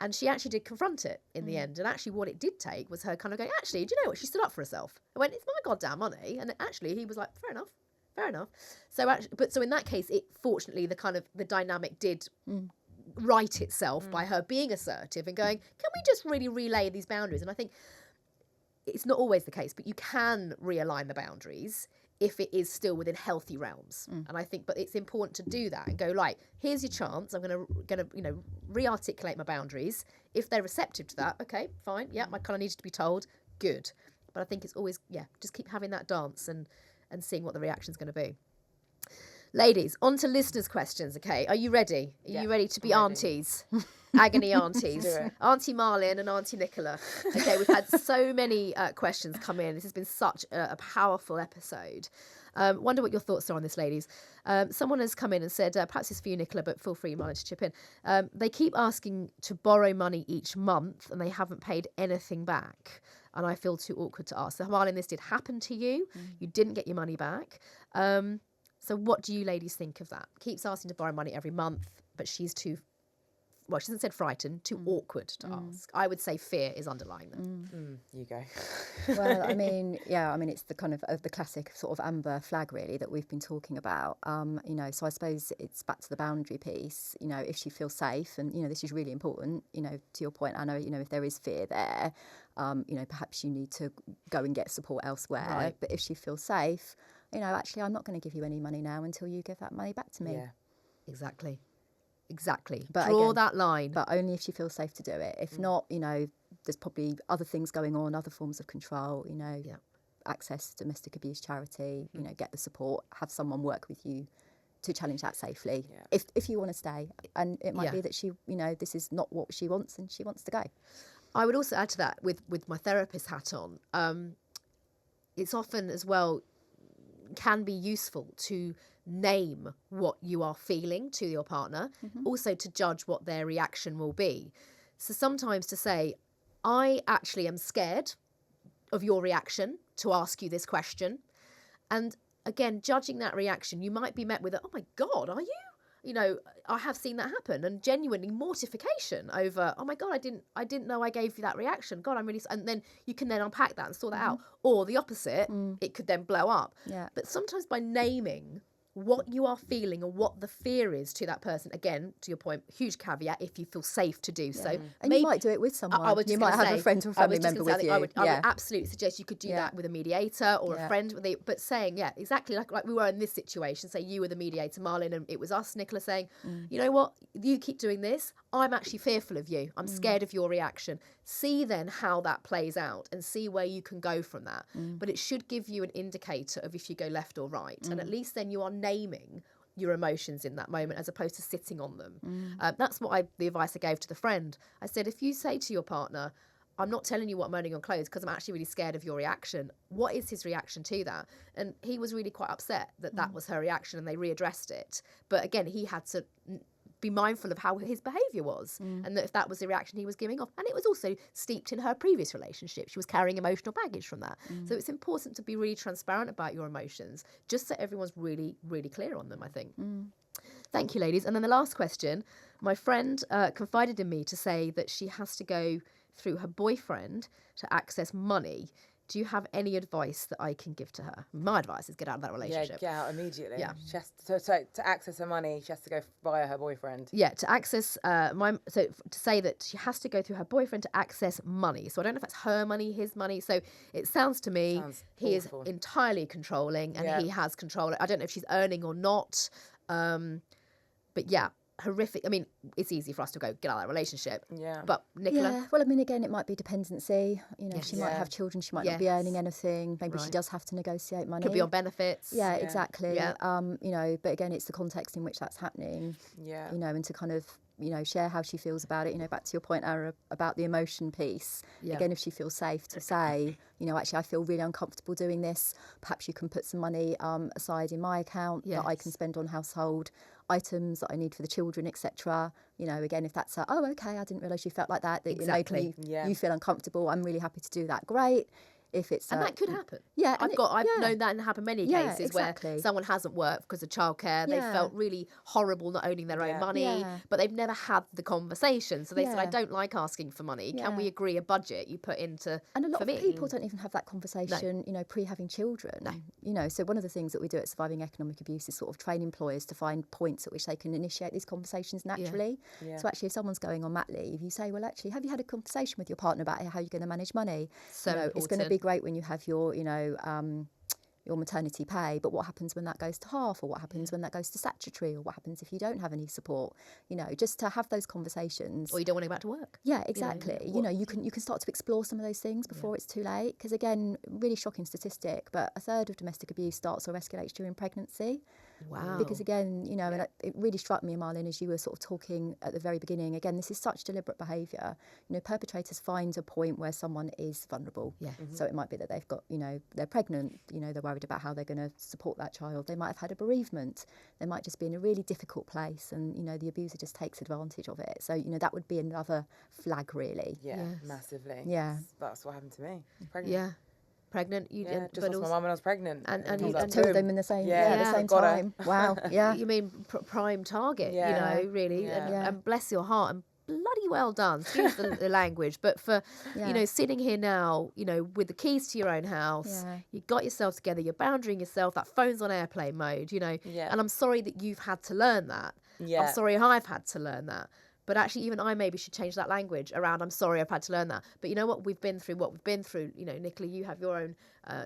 And she actually did confront it in the end. And actually what it did take was her kind of going, actually, do you know what? She stood up for herself. I went, it's my goddamn money. And actually he was like, fair enough. So actually, so in that case, it fortunately, the dynamic did right itself by her being assertive and going, can we just really relay these boundaries? And I think it's not always the case, but you can realign the boundaries if it is still within healthy realms. And I think, but it's important to do that and go, like, here's your chance. I'm gonna you know, re-articulate my boundaries. If they're receptive to that, okay, fine. Yeah, my kind of needs to be told. Good. But I think it's always, just keep having that dance and seeing what the reaction's going to be. Ladies, on to listeners' questions, okay? Are you ready? Are you ready to be aunties? Agony aunties. Do it. Auntie Malin and Auntie Nicola. Okay, we've had so many questions come in. This has been such a powerful episode. Wonder what your thoughts are on this, ladies. Someone has come in and said, perhaps it's for you, Nicola, but feel free, Malin, to chip in. They keep asking to borrow money each month and they haven't paid anything back. And I feel too awkward to ask. So, Malin, this did happen to you. You didn't get your money back. So what do you ladies think of that? Keeps asking to borrow money every month, but she's too, well, she hasn't said frightened, too awkward to ask. I would say fear is underlying them. You go. Well, I mean, it's the kind of the classic sort of amber flag, really, that we've been talking about. You know, so I suppose it's back to the boundary piece. You know, if she feels safe, and, you know, this is really important, you know, to your point, Anna, you know, if there is fear there, you know, perhaps you need to go and get support elsewhere. Right. But if she feels safe, you know, actually, I'm not going to give you any money now until you give that money back to me. Yeah. Exactly. But Draw again, that line. But only if she feels safe to do it. If not, you know, there's probably other things going on, other forms of control, you know, access to domestic abuse charity, you know, get the support, have someone work with you to challenge that safely. Yeah. If you want to stay. And it might be that she, you know, this is not what she wants and she wants to go. I would also add to that with my therapist hat on. It's often as well can be useful to name what you are feeling to your partner, also to judge what their reaction will be. So sometimes to say, I actually am scared of your reaction to ask you this question. And again, judging that reaction, you might be met with, oh my God, are you? You know, I have seen that happen, and genuinely mortification over, oh my God, I didn't know I gave you that reaction. God, I'm really, and then you can then unpack that and sort that out. Or the opposite, it could then blow up. Yeah. But sometimes by naming what you are feeling and what the fear is to that person. Again, to your point, huge caveat, if you feel safe to do so. And you might do it with someone. I was You just might gonna have say, a friend or a I family was just member gonna with say, you. I would absolutely suggest you could do that with a mediator or a friend. But saying, exactly like we were in this situation, say you were the mediator, Marlin, and it was us, Nicola, saying, you know what, you keep doing this, I'm actually fearful of you. I'm scared of your reaction. See then how that plays out and see where you can go from that. But it should give you an indicator of if you go left or right. And at least then you are naming your emotions in that moment as opposed to sitting on them. That's the advice I gave to the friend. I said, if you say to your partner, I'm not telling you what I'm earning on clothes because I'm actually really scared of your reaction. What is his reaction to that? And he was really quite upset that was her reaction, and they readdressed it. But again, he had to be mindful of how his behaviour was and that if that was the reaction he was giving off. And it was also steeped in her previous relationship. She was carrying emotional baggage from that. So it's important to be really transparent about your emotions, just so everyone's really, really clear on them, I think. Thank you, ladies. And then the last question. My friend confided in me to say that she has to go through her boyfriend to access money. Do you have any advice that I can give to her? My advice is get out of that relationship. Yeah, get out immediately. Yeah. She has to access her money, she has to go via her boyfriend. Yeah, to access to say that she has to go through her boyfriend to access money. So I don't know if that's her money, his money. So it sounds to me he is entirely controlling, and he has control. I don't know if she's earning or not, but yeah. Horrific. I mean, it's easy for us to go get out of that relationship. Yeah. But Nicola? Yeah. Well, I mean, again, it might be dependency. You know, she might have children. She might not be earning anything. Maybe she does have to negotiate money. Could be on benefits. Yeah, exactly. Yeah. You know, but again, it's the context in which that's happening. Yeah. You know, and to kind of, you know, share how she feels about it. You know, back to your point, Ara, about the emotion piece. Yeah. Again, if she feels safe to say, you know, actually, I feel really uncomfortable doing this. Perhaps you can put some money aside in my account that I can spend on household items that I need for the children, etc. You know, again, if that's okay, I didn't realise you felt like that. That it made me, you feel uncomfortable. I'm really happy to do that. Great. If it's and that could happen. Yeah, I've known that happen many cases where someone hasn't worked because of childcare. They felt really horrible not owning their own money, but they've never had the conversation. So they said, "I don't like asking for money. Can we agree a budget you put into?" And a lot of people don't even have that conversation. You know, pre having children. No. You know, so one of the things that we do at Surviving Economic Abuse is sort of train employers to find points at which they can initiate these conversations naturally. Yeah. So actually, if someone's going on mat leave, you say, "Well, actually, have you had a conversation with your partner about how you're going to manage money?" So you know, it's going to be great when you have your your maternity pay, but what happens when that goes to half, or what happens when that goes to statutory, or what happens if you don't have any support? You know, just to have those conversations. Or you don't want to go back to work. Yeah, exactly. You know, you can start to explore some of those things before it's too late. Because again, really shocking statistic, but a third of domestic abuse starts or escalates during pregnancy. Wow. Because again, you know, and it really struck me, Marlin, as you were sort of talking at the very beginning, again, this is such deliberate behaviour. You know, perpetrators find a point where someone is vulnerable. Yeah. So it might be that they've got, you know, they're pregnant, you know, they're worried about how they're going to support that child. They might have had a bereavement. They might just be in a really difficult place, and, you know, the abuser just takes advantage of it. So, you know, that would be another flag, really. Yeah, massively. Yeah. That's what happened to me. Pregnant. Yeah. Pregnant, just lost my mum when I was pregnant, and two of them in the same the same time. Wow, yeah. You mean prime target? You know, really, and bless your heart, and bloody well done. Excuse the language, but for you know, sitting here now, you know, with the keys to your own house, you got yourself together, you're boundarying yourself. That phone's on airplane mode, you know, and I'm sorry that you've had to learn that. I'm sorry I've had to learn that. But actually, even I maybe should change that language around, I'm sorry I've had to learn that. But you know what? We've been through what we've been through. You know, Nicola, you have your own,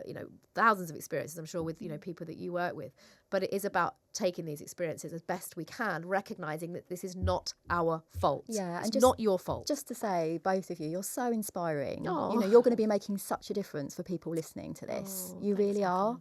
you know, thousands of experiences, I'm sure, with, you know, people that you work with. But it is about taking these experiences as best we can, recognising that this is not our fault. Yeah, it's not your fault. Just to say, both of you, you're so inspiring. Oh. You know, you're going to be making such a difference for people listening to this. You really are.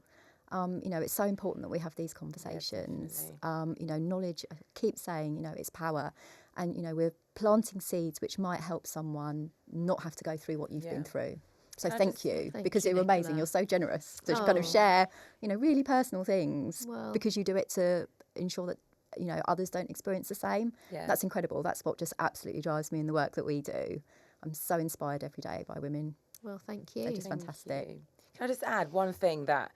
You know, it's so important that we have these conversations. You know, knowledge, I keep saying, you know, it's power. And, you know, we're planting seeds which might help someone not have to go through what you've been through. So thank you, because you're amazing. Nicola. You're so generous to kind of share, you know, really personal things, because you do it to ensure that, you know, others don't experience the same. Yeah. That's incredible. That's what just absolutely drives me in the work that we do. I'm so inspired every day by women. Well, thank you. They're just fantastic. Can I just add one thing that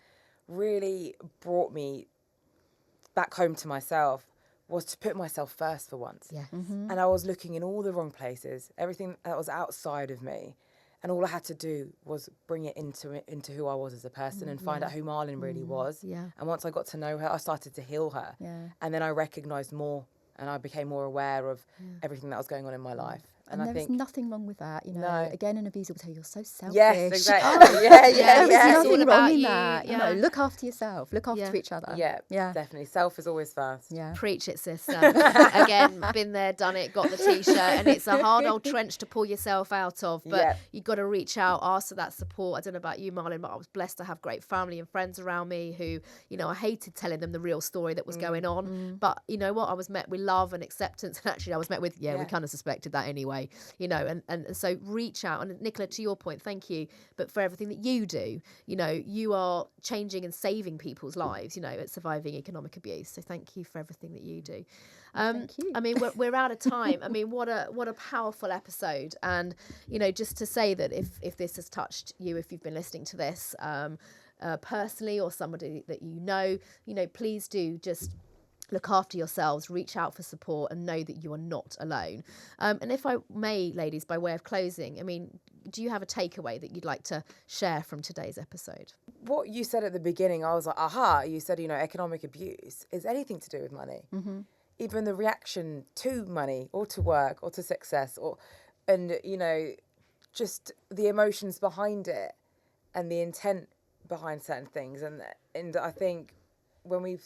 really brought me back home to myself? Was to put myself first for once. Yeah. And I was looking in all the wrong places, everything that was outside of me. And all I had to do was bring it into who I was as a person and find out who Malin really was. Yeah. And once I got to know her, I started to heal her. Yeah. And then I recognised more, and I became more aware of everything that was going on in my life. And I there is think nothing wrong with that, you know. No. Again, an abuser will tell you you're so selfish. yes, exactly. Yeah, yeah, it's There's all nothing about wrong in you, that. yeah. You know, look after yourself. Look after Yeah. each other. yeah, definitely. Self is always first. Yeah. Preach it, sister. Again, been there, done it, got the t-shirt, and it's a hard old trench to pull yourself out of, but Yeah. you've got to reach out, ask for that support. I don't know about you, Malin, but I was blessed to have great family and friends around me who, you know, I hated telling them the real story that was going on, but you know what, I was met with love and acceptance, and actually I was met with, we Yeah. kind of suspected that anyway, you know, and so reach out. And Nicola, to your point, thank you, but for everything that you do, you know, you are changing and saving people's lives, you know, at surviving economic abuse. So thank you for everything that you do. Thank you. I mean, we're out of time. I mean, what a powerful episode. And, you know, just to say that if this has touched you, if you've been listening to this personally, or somebody that you know, please do just look after yourselves, reach out for support, and know that you are not alone. And if I may, ladies, by way of closing, I mean, do you have a takeaway that you'd like to share from today's episode? What you said at the beginning, I was like, aha, you said, you know, economic abuse is anything to do with money. Even the reaction to money or to work or to success, and, you know, just the emotions behind it and the intent behind certain things. And I think when we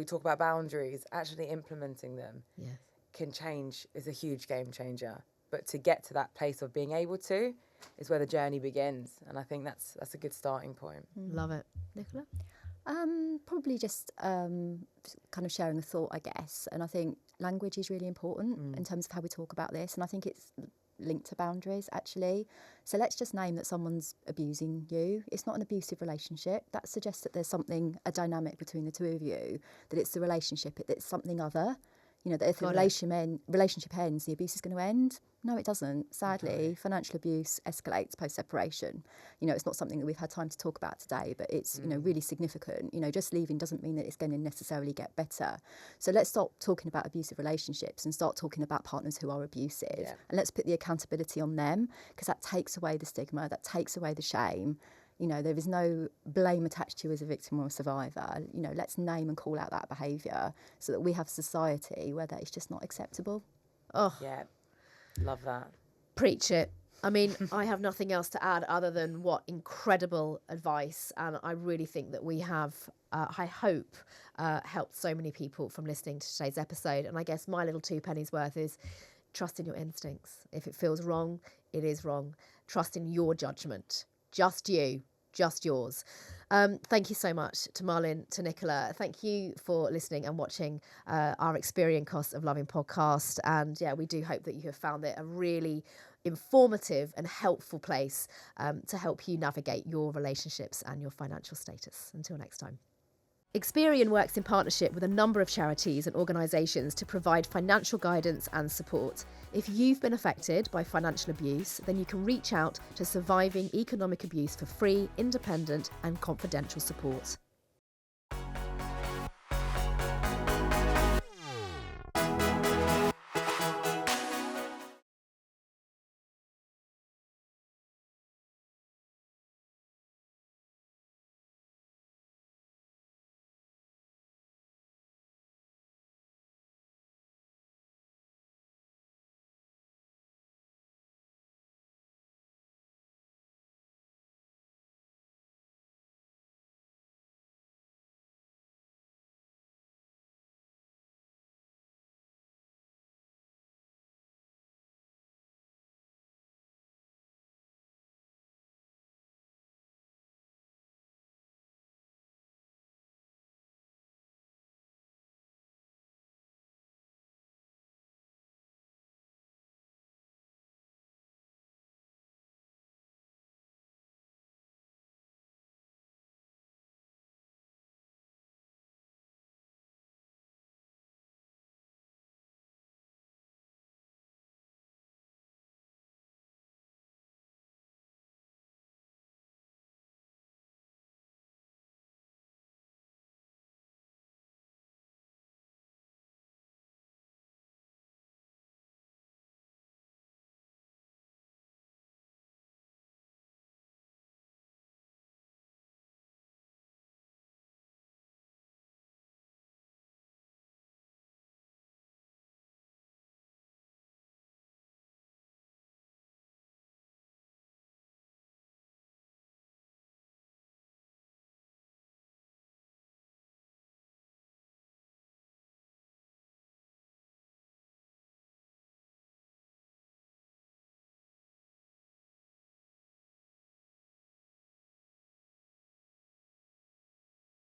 talk about boundaries, actually implementing them can change, is a huge game changer. But to get to that place of being able to is where the journey begins. And I think that's a good starting point. Love it. Nicola? Probably just kind of sharing a thought, I guess. And I think language is really important in terms of how we talk about this. And I think it's linked to boundaries, actually. So let's just name that someone's abusing you. It's not an abusive relationship. That suggests that there's a dynamic between the two of you, that it's the relationship, it's something other. You know, that if the relationship ends, the abuse is going to end. No, it doesn't. Sadly, financial abuse escalates post-separation. You know, it's not something that we've had time to talk about today, but it's, you know, really significant. You know, just leaving doesn't mean that it's going to necessarily get better. So let's stop talking about abusive relationships and start talking about partners who are abusive. Yeah. And let's put the accountability on them, because that takes away the stigma, that takes away the shame. You know, there is no blame attached to you as a victim or a survivor. You know, let's name and call out that behaviour so that we have a society where that is just not acceptable. Oh, Yeah, love that. preach it. I mean, I have nothing else to add other than what incredible advice. And I really think that we have, I hope, helped so many people from listening to today's episode. And I guess my little 2 pennies worth is trust in your instincts. If it feels wrong, it is wrong. Trust in your judgment. Just you, just yours. Thank you so much to Malin, to Nicola. Thank you for listening and watching our Experian Cost of Loving podcast. And yeah, we do hope that you have found it a really informative and helpful place to help you navigate your relationships and your financial status. Until next time. Experian works in partnership with a number of charities and organisations to provide financial guidance and support. If you've been affected by financial abuse, then you can reach out to Surviving Economic Abuse for free, independent and confidential support.